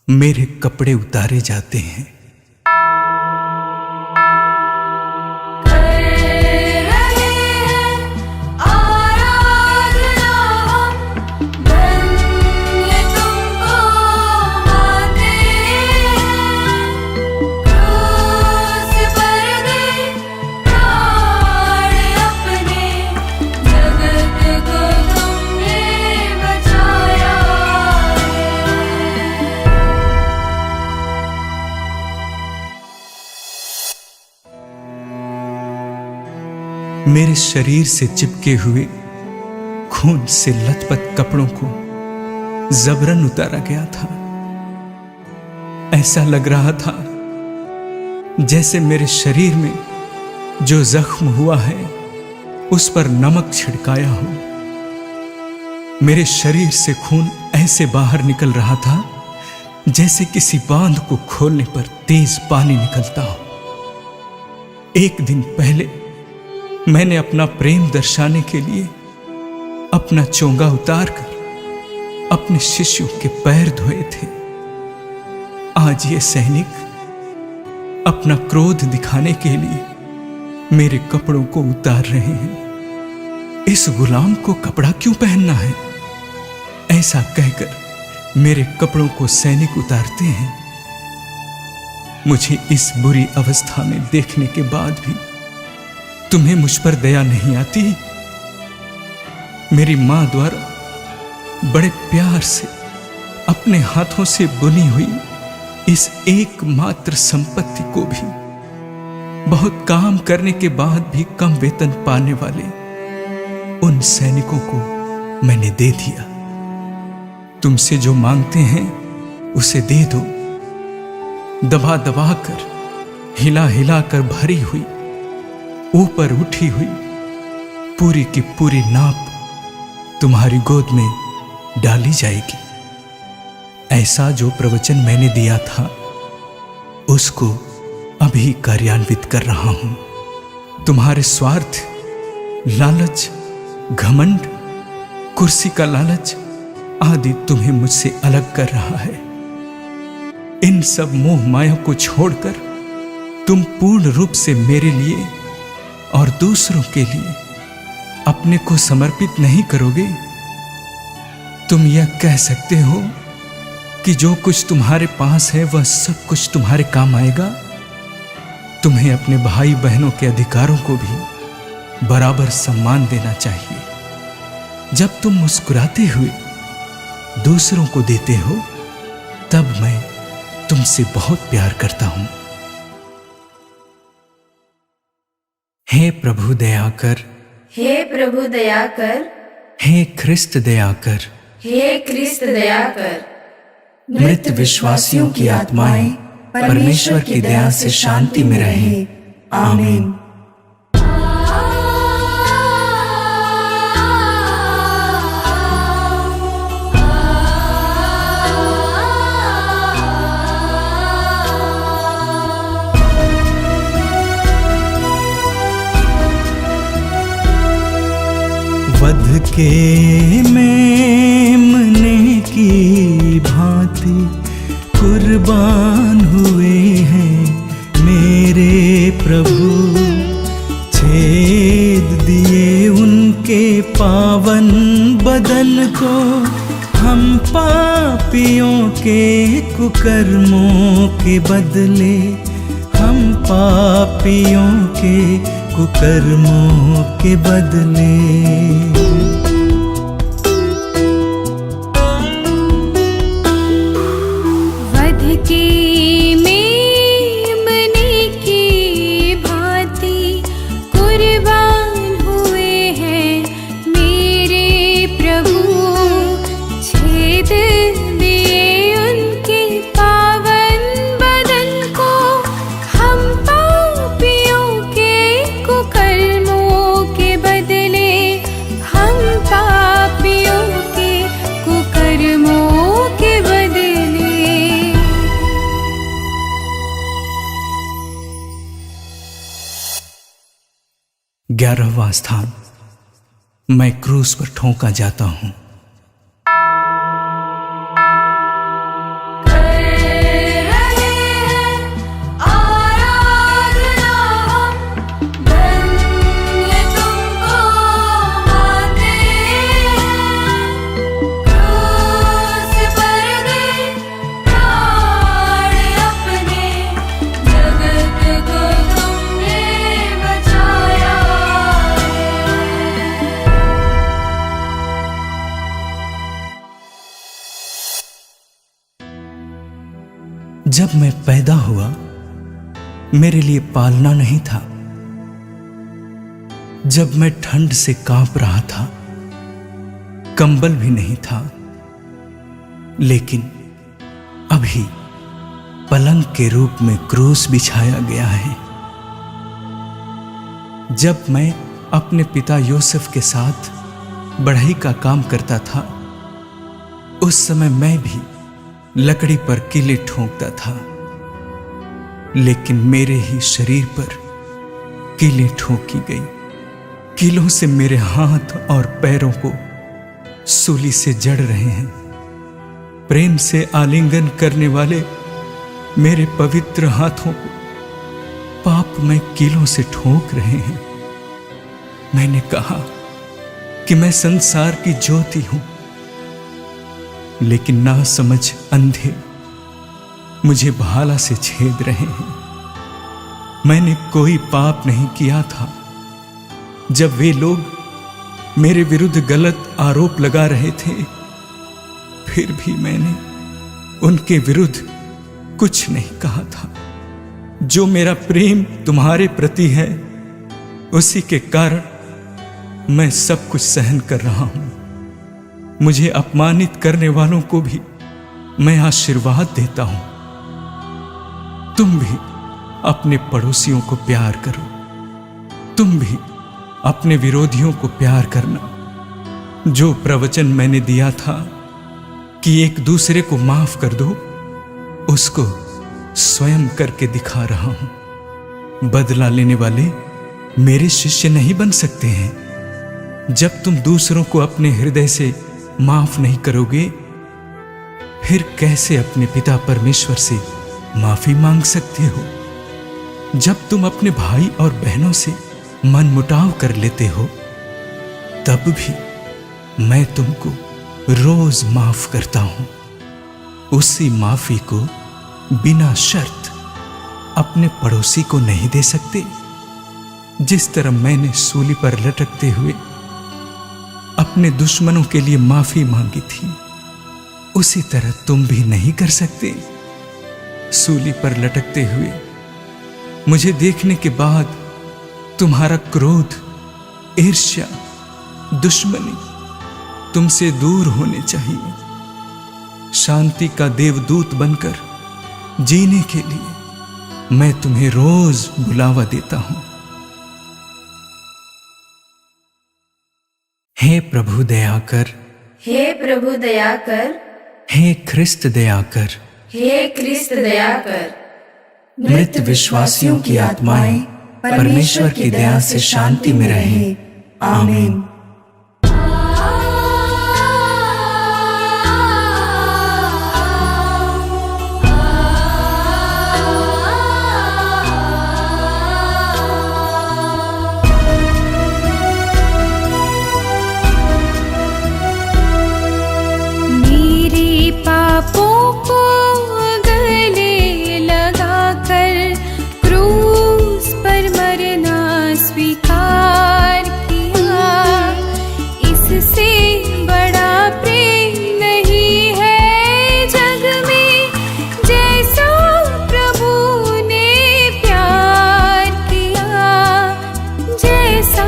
मेरे कपड़े उतारे जाते हैं। मेरे शरीर से चिपके हुए खून से लथपथ कपड़ों को जबरन उतारा गया था। ऐसा लग रहा था जैसे मेरे शरीर में जो जख्म हुआ है उस पर नमक छिड़काया हो। मेरे शरीर से खून ऐसे बाहर निकल रहा था जैसे किसी बांध को खोलने पर तेज पानी निकलता हो। एक दिन पहले मैंने अपना प्रेम दर्शाने के लिए अपना चोंगा उतारकर अपने शिष्यों के पैर धोए थे। आज ये सैनिक अपना क्रोध दिखाने के लिए मेरे कपड़ों को उतार रहे हैं। इस गुलाम को कपड़ा क्यों पहनना है? ऐसा कहकर मेरे कपड़ों को सैनिक उतारते हैं। मुझे इस बुरी अवस्था में देखने के बाद भी तुम्हें मुझ पर दया नहीं आती? मेरी मां द्वारा बड़े प्यार से अपने हाथों से बुनी हुई इस एकमात्र संपत्ति को भी बहुत काम करने के बाद भी कम वेतन पाने वाले उन सैनिकों को मैंने दे दिया। तुमसे जो मांगते हैं उसे दे दो। दबा दबा कर, हिला हिला कर भरी हुई, ऊपर उठी हुई पूरी की पूरी नाप तुम्हारी गोद में डाली जाएगी। ऐसा जो प्रवचन मैंने दिया था उसको अभी कार्यान्वित कर रहा हूं। तुम्हारे स्वार्थ, लालच, घमंड, कुर्सी का लालच आदि तुम्हें मुझसे अलग कर रहा है। इन सब मोह माया को छोड़कर तुम पूर्ण रूप से मेरे लिए और दूसरों के लिए अपने को समर्पित नहीं करोगे? तुम यह कह सकते हो कि जो कुछ तुम्हारे पास है वह सब कुछ तुम्हारे काम आएगा? तुम्हें अपने भाई बहनों के अधिकारों को भी बराबर सम्मान देना चाहिए। जब तुम मुस्कुराते हुए दूसरों को देते हो तब मैं तुमसे बहुत प्यार करता हूं। हे प्रभु दया कर, हे प्रभु दया कर, हे ख्रिस्त दया कर, हे क्रिस्त दया कर। मृत विश्वासियों की आत्माएं परमेश्वर की दया से शांति में रहें। आमीन। वध के मेमने की भांति कुर्बान हुए हैं मेरे प्रभु। छेद दिए उनके पावन बदन को, हम पापियों के कुकर्मों के बदले, हम पापियों के कुकर्मों के बदले। वध के मेमने की भांति कुर्बान हुए हैं मेरे प्रभु। छेद दिए उनके पावन बदन को, हम पापियों के कुकर्मों के बदले, हम पापियों के कुकर्मों के बदले। 11वां स्थान। मैं क्रूस पर ठोंका जाता हूं। जब मैं पैदा हुआ मेरे लिए पालना नहीं था। जब मैं ठंड से कांप रहा था कंबल भी नहीं था। लेकिन अभी पलंग के रूप में क्रूस बिछाया गया है। जब मैं अपने पिता यूसुफ के साथ बढ़ई का काम करता था उस समय मैं भी लकड़ी पर कीलें ठोंकता था। लेकिन मेरे ही शरीर पर कीलें ठोंकी गई। कीलों से मेरे हाथ और पैरों को सूली से जड़ रहे हैं। प्रेम से आलिंगन करने वाले मेरे पवित्र हाथों को पाप में कीलों से ठोक रहे हैं। मैंने कहा कि मैं संसार की ज्योति हूं, लेकिन ना समझ अंधे मुझे भाला से छेद रहे हैं। मैंने कोई पाप नहीं किया था जब वे लोग मेरे विरुद्ध गलत आरोप लगा रहे थे, फिर भी मैंने उनके विरुद्ध कुछ नहीं कहा था। जो मेरा प्रेम तुम्हारे प्रति है, उसी के कारण मैं सब कुछ सहन कर रहा हूं। मुझे अपमानित करने वालों को भी मैं आशीर्वाद देता हूं। तुम भी अपने पड़ोसियों को प्यार करो। तुम भी अपने विरोधियों को प्यार करना। जो प्रवचन मैंने दिया था कि एक दूसरे को माफ कर दो, उसको स्वयं करके दिखा रहा हूं। बदला लेने वाले मेरे शिष्य नहीं बन सकते हैं। जब तुम दूसरों को अपने हृदय से माफ नहीं करोगे, फिर कैसे अपने पिता परमेश्वर से माफी मांग सकते हो? जब तुम अपने भाई और बहनों से मनमुटाव कर लेते हो, तब भी मैं तुमको रोज माफ करता हूं। उसी माफी को बिना शर्त अपने पड़ोसी को नहीं दे सकते? जिस तरह मैंने सूली पर लटकते हुए अपने दुश्मनों के लिए माफी मांगी थी, उसी तरह तुम भी नहीं कर सकते? सूली पर लटकते हुए मुझे देखने के बाद तुम्हारा क्रोध, ईर्ष्या, दुश्मनी तुमसे दूर होने चाहिए। शांति का देवदूत बनकर जीने के लिए मैं तुम्हें रोज बुलावा देता हूं। हे प्रभु दया कर, हे प्रभु दया कर, हे ख्रिस्त दया कर, हे क्रिस्त दया कर। मृत विश्वासियों की आत्माएं परमेश्वर की दया से शांति में रहें। आमीन। मेरे पापों को गले लगाकर क्रूस पर मरना स्वीकार किया। इससे बड़ा प्रेम नहीं है जग में, जैसा प्रभु ने प्यार किया, जैसा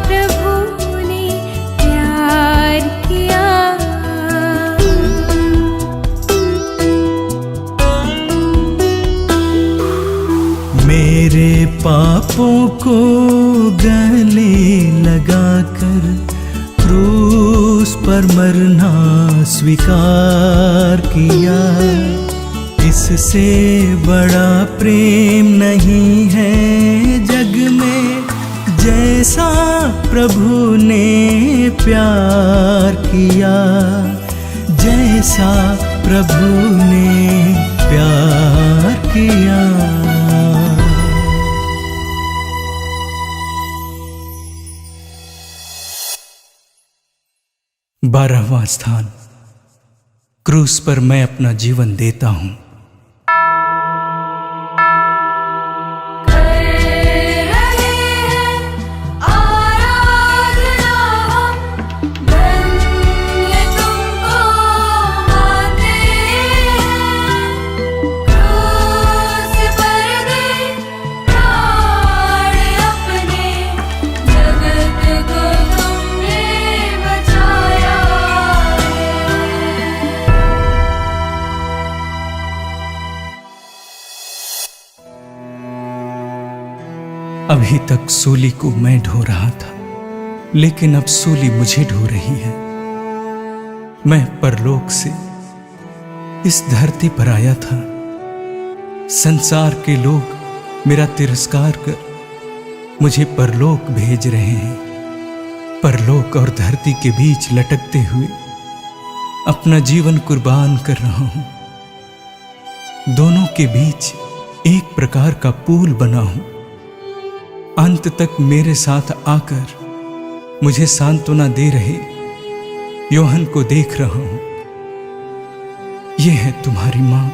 प्रभु ने प्यार किया। मेरे पापों को गले लगाकर क्रूस पर मरना स्वीकार किया। इससे बड़ा प्रेम नहीं है जग में, जैसा प्रभु ने प्यार किया, जैसा प्रभु ने प्यार किया। बारहवां स्थान। क्रूस पर मैं अपना जीवन देता हूं। अभी तक सूली को मैं ढो रहा था, लेकिन अब सूली मुझे ढो रही है। मैं परलोक से इस धरती पर आया था। संसार के लोग मेरा तिरस्कार कर मुझे परलोक भेज रहे हैं। परलोक और धरती के बीच लटकते हुए अपना जीवन कुर्बान कर रहा हूं। दोनों के बीच एक प्रकार का पुल बना हूं। अंत तक मेरे साथ आकर मुझे सांत्वना दे रहे योहन को देख रहा हूं। यह है तुम्हारी मां।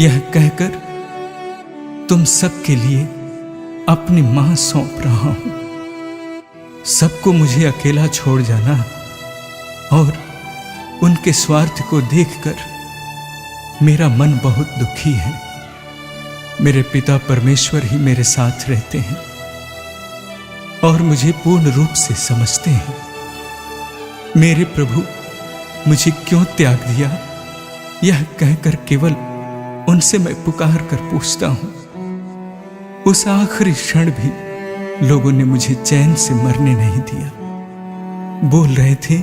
यह कहकर तुम सबके लिए अपनी मां सौंप रहा हूं। सबको मुझे अकेला छोड़ जाना और उनके स्वार्थ को देखकर मेरा मन बहुत दुखी है। मेरे पिता परमेश्वर ही मेरे साथ रहते हैं और मुझे पूर्ण रूप से समझते हैं। मेरे प्रभु मुझे क्यों त्याग दिया, यह कहकर केवल उनसे मैं पुकार कर पूछता हूं। उस आखिरी क्षण भी लोगों ने मुझे चैन से मरने नहीं दिया। बोल रहे थे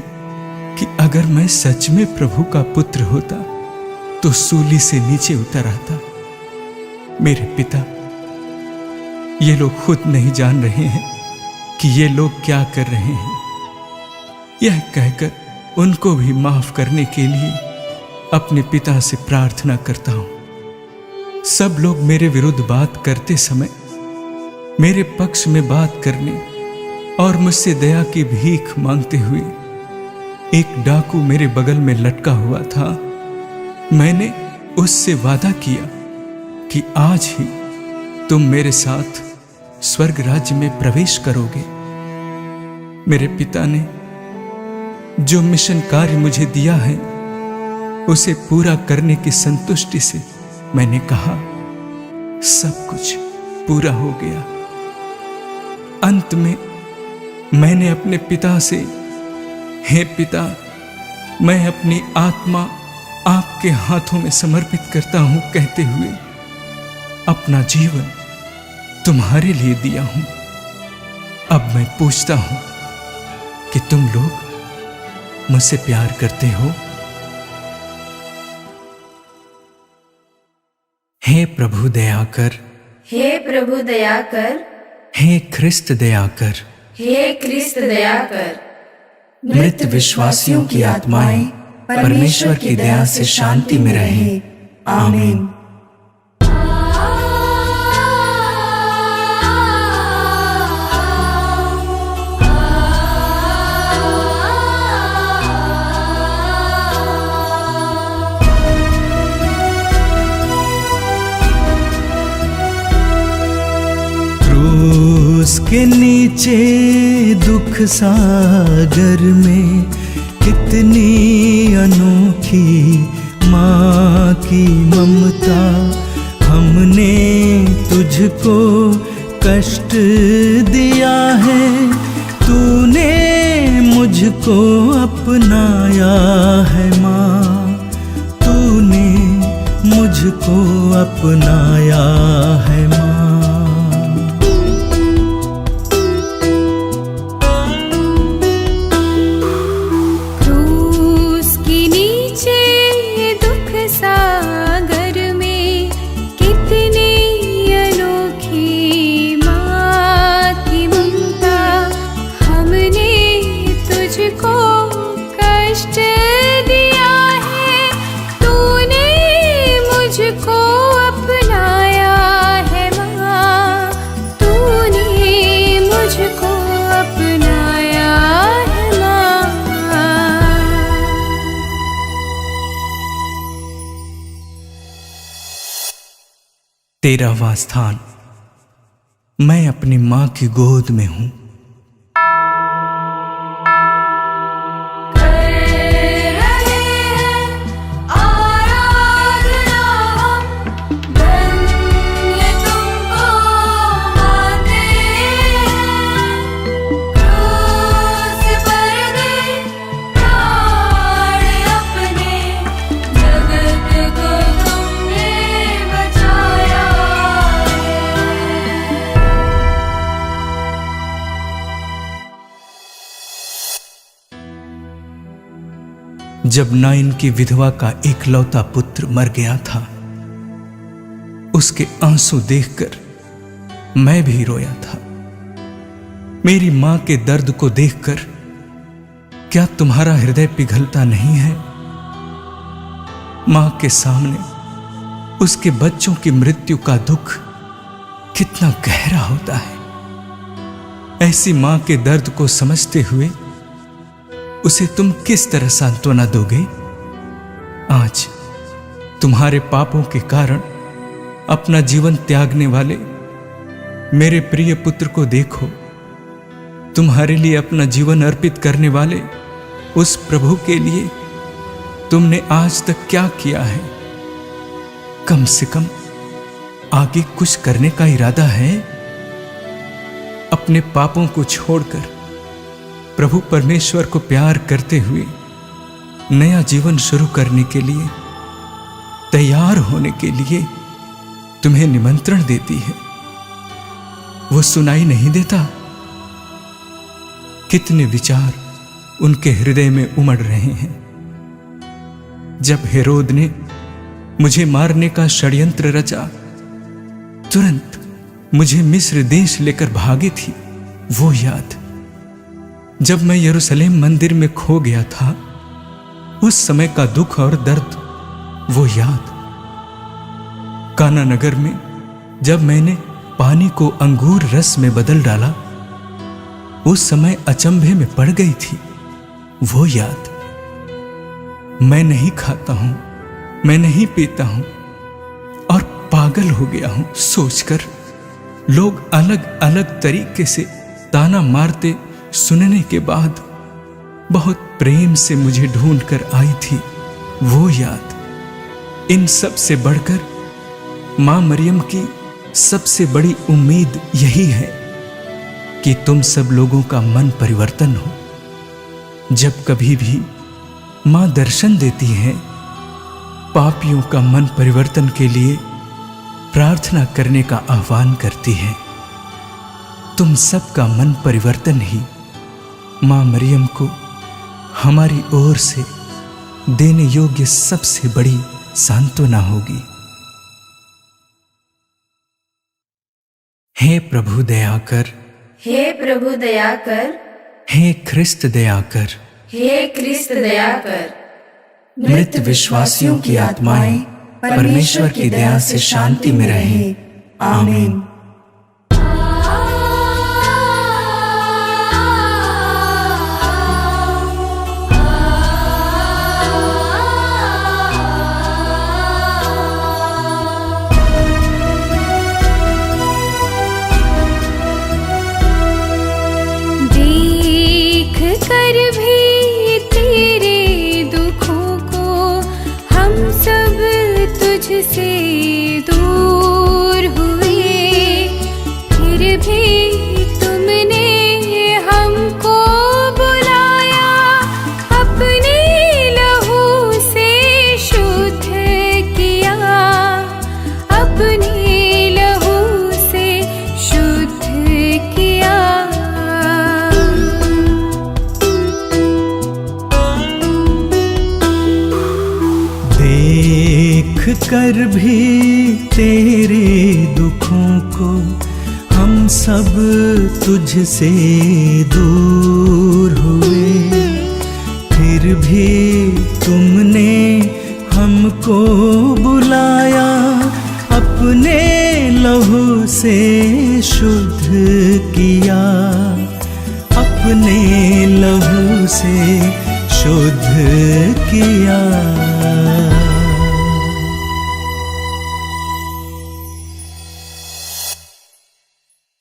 कि अगर मैं सच में प्रभु का पुत्र होता तो सूली से नीचे उतर आता। मेरे पिता, ये लोग खुद नहीं जान रहे हैं कि ये लोग क्या कर रहे हैं। यह कहकर उनको भी माफ करने के लिए अपने पिता से प्रार्थना करता हूं। सब लोग मेरे विरुद्ध बात करते समय मेरे पक्ष में बात करने और मुझसे दया की भीख मांगते हुए एक डाकू मेरे बगल में लटका हुआ था। मैंने उससे वादा किया कि आज ही तुम मेरे साथ स्वर्ग राज्य में प्रवेश करोगे। मेरे पिता ने जो मिशन कार्य मुझे दिया है उसे पूरा करने की संतुष्टि से मैंने कहा, सब कुछ पूरा हो गया। अंत में मैंने अपने पिता से, हे पिता, मैं अपनी आत्मा आपके हाथों में समर्पित करता हूं कहते हुए अपना जीवन तुम्हारे लिए दिया हूं। अब मैं पूछता हूं कि तुम लोग मुझसे प्यार करते हो? हे प्रभु दया कर, हे प्रभु दया कर, हे ख्रिस्त दया कर, हे ख्रिस्त दया कर। मृत विश्वासियों की आत्माएं परमेश्वर की दया से शांति में रहे। आमीन। क्रूस के नीचे दुख सागर में कितनी अनोखी माँ की ममता। हमने तुझको कष्ट दिया है, तूने मुझको अपनाया है माँ, तूने मुझको अपनाया है माँ। तेरहवां स्थान। मैं अपनी मां की गोद में हूं। जब नाइन की विधवा का एकलौता पुत्र मर गया था, उसके आंसू देखकर मैं भी रोया था। मेरी मां के दर्द को देखकर क्या तुम्हारा हृदय पिघलता नहीं है? मां के सामने उसके बच्चों की मृत्यु का दुख कितना गहरा होता है। ऐसी मां के दर्द को समझते हुए उसे तुम किस तरह सांत्वना दोगे? आज तुम्हारे पापों के कारण अपना जीवन त्यागने वाले मेरे प्रिय पुत्र को देखो। तुम्हारे लिए अपना जीवन अर्पित करने वाले उस प्रभु के लिए तुमने आज तक क्या किया है? कम से कम आगे कुछ करने का इरादा है? अपने पापों को छोड़कर प्रभु परमेश्वर को प्यार करते हुए नया जीवन शुरू करने के लिए, तैयार होने के लिए तुम्हें निमंत्रण देती है। वो सुनाई नहीं देता? कितने विचार उनके हृदय में उमड़ रहे हैं। जब हेरोद ने मुझे मारने का षड्यंत्र रचा, तुरंत मुझे मिस्र देश लेकर भागी थी वो याद। जब मैं यरूशलेम मंदिर में खो गया था, उस समय का दुख और दर्द वो याद। काना नगर में जब मैंने पानी को अंगूर रस में बदल डाला, उस समय अचंभे में पड़ गई थी वो याद। मैं नहीं खाता हूं, मैं नहीं पीता हूं और पागल हो गया हूं सोचकर लोग अलग अलग तरीके से ताना मारते सुनने के बाद बहुत प्रेम से मुझे ढूंढ कर आई थी वो याद। इन सब से बढ़कर मां मरियम की सबसे बड़ी उम्मीद यही है कि तुम सब लोगों का मन परिवर्तन हो। जब कभी भी मां दर्शन देती है, पापियों का मन परिवर्तन के लिए प्रार्थना करने का आह्वान करती है। तुम सबका मन परिवर्तन ही मां मरियम को हमारी ओर से देने योग्य सबसे बड़ी सांत्वना होगी। हे प्रभु दया कर, हे प्रभु दया कर, हे ख्रिस्त दया कर, हे क्रिस्त दया कर। मृत विश्वासियों की आत्माएं परमेश्वर की दया से शांति में रहें। आमीन। से दूर हुए, फिर भी तुमने हमको बुलाया, अपने लहू से शुद्ध किया, अपने लहू से शुद्ध किया। कर भी तेरे दुखों को हम सब तुझसे दूर हुए, फिर भी तुमने हमको बुलाया, अपने लहू से शुद्ध किया, अपने लहू से शुद्ध किया।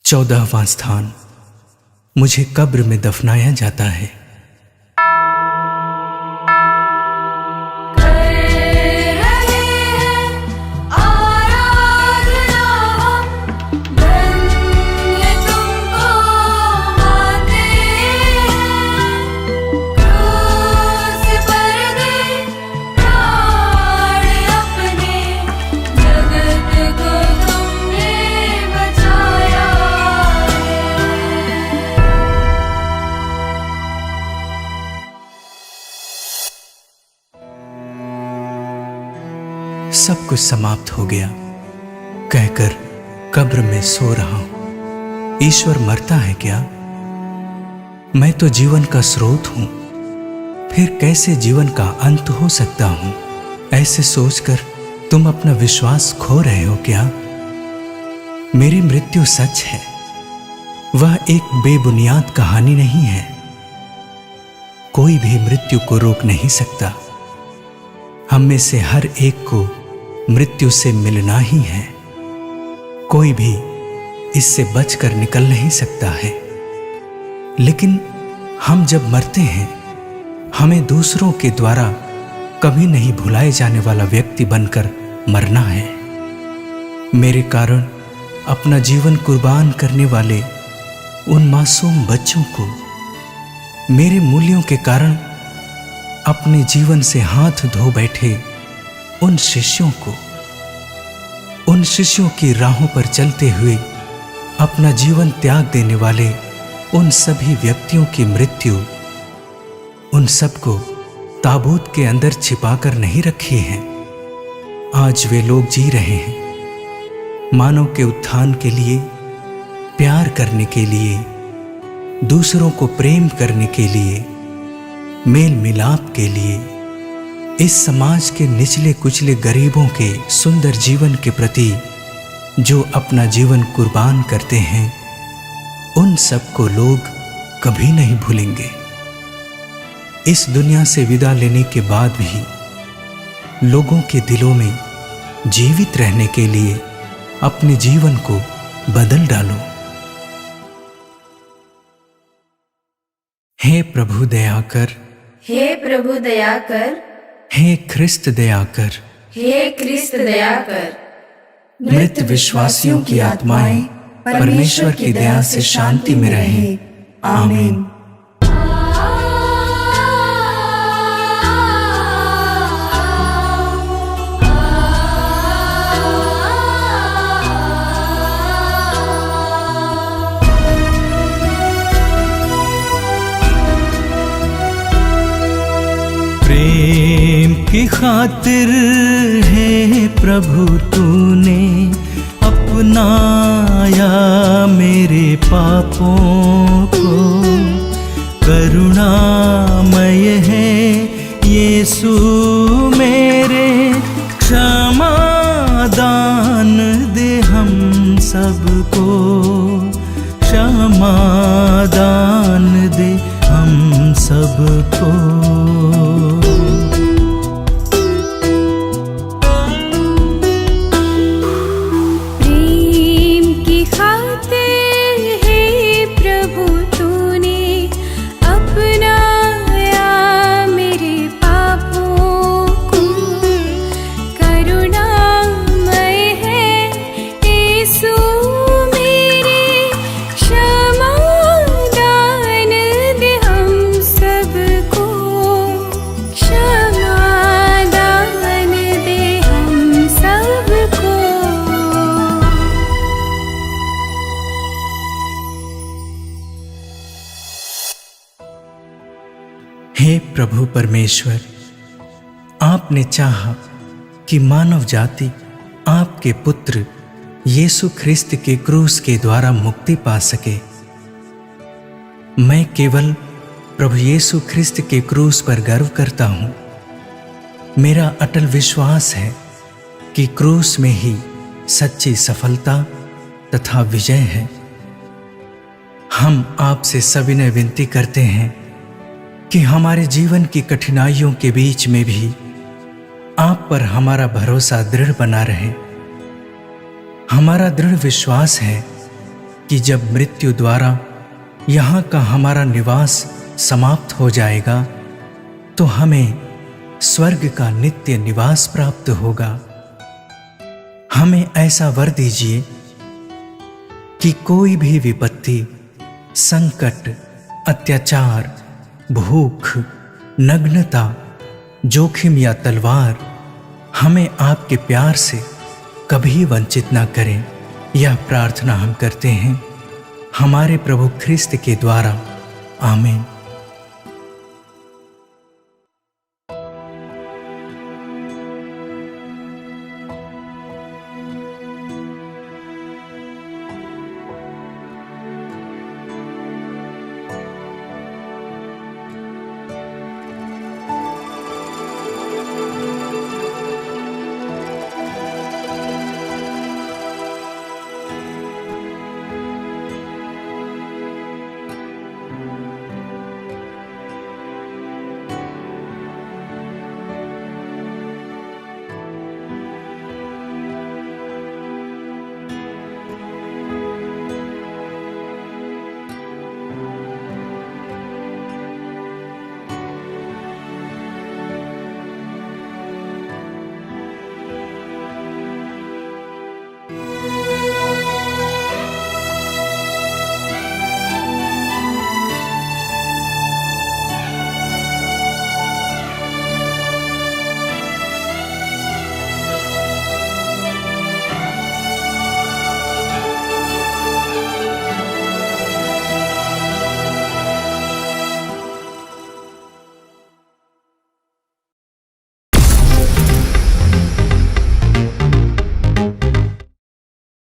चौदहवां स्थान, मुझे कब्र में दफनाया जाता है। सब कुछ समाप्त हो गया कहकर कब्र में सो रहा हूं। ईश्वर मरता है क्या? मैं तो जीवन का स्रोत हूं, फिर कैसे जीवन का अंत हो सकता हूं? ऐसे सोचकर तुम अपना विश्वास खो रहे हो क्या? मेरी मृत्यु सच है, वह एक बेबुनियाद कहानी नहीं है। कोई भी मृत्यु को रोक नहीं सकता। हम में से हर एक को मृत्यु से मिलना ही है। कोई भी इससे बचकर निकल नहीं सकता है। लेकिन हम जब मरते हैं, हमें दूसरों के द्वारा कभी नहीं भुलाए जाने वाला व्यक्ति बनकर मरना है। मेरे कारण अपना जीवन कुर्बान करने वाले उन मासूम बच्चों को, मेरे मूल्यों के कारण अपने जीवन से हाथ धो बैठे उन शिष्यों को, उन शिष्यों की राहों पर चलते हुए अपना जीवन त्याग देने वाले उन सभी व्यक्तियों की मृत्यु, उन सबको ताबूत के अंदर छिपाकर नहीं रखी है। आज वे लोग जी रहे हैं मानव के उत्थान के लिए, प्यार करने के लिए, दूसरों को प्रेम करने के लिए, मेल मिलाप के लिए, इस समाज के निचले कुचले गरीबों के सुंदर जीवन के प्रति जो अपना जीवन कुर्बान करते हैं, उन सबको लोग कभी नहीं भूलेंगे। इस दुनिया से विदा लेने के बाद भी लोगों के दिलों में जीवित रहने के लिए अपने जीवन को बदल डालो। हे प्रभु दया कर, हे प्रभु दया कर, हे ख्रिस्त दया कर, हे क्रिस्त दया कर। मृत विश्वासियों की आत्माएं परमेश्वर की दया से शांति में रहें। आमीन। प्रेम की खातिर है प्रभु तूने अपनाया मेरे पापों को। करुणामय है यीशु मेरे, क्षमा दान दे हम सबको, क्षमा दान दे हम सबको। हे प्रभु परमेश्वर, आपने चाहा कि मानव जाति आपके पुत्र यीशु ख्रिस्त के क्रूस के द्वारा मुक्ति पा सके। मैं केवल प्रभु यीशु ख्रिस्त के क्रूस पर गर्व करता हूँ। मेरा अटल विश्वास है कि क्रूस में ही सच्ची सफलता तथा विजय है। हम आपसे सविनय विनती करते हैं कि हमारे जीवन की कठिनाइयों के बीच में भी आप पर हमारा भरोसा दृढ़ बना रहे। हमारा दृढ़ विश्वास है कि जब मृत्यु द्वारा यहाँ का हमारा निवास समाप्त हो जाएगा तो हमें स्वर्ग का नित्य निवास प्राप्त होगा। हमें ऐसा वर दीजिए कि कोई भी विपत्ति, संकट, अत्याचार, भूख, नग्नता, जोखिम या तलवार हमें आपके प्यार से कभी वंचित ना करें। यह प्रार्थना हम करते हैं हमारे प्रभु ख्रिस्त के द्वारा। आमीन।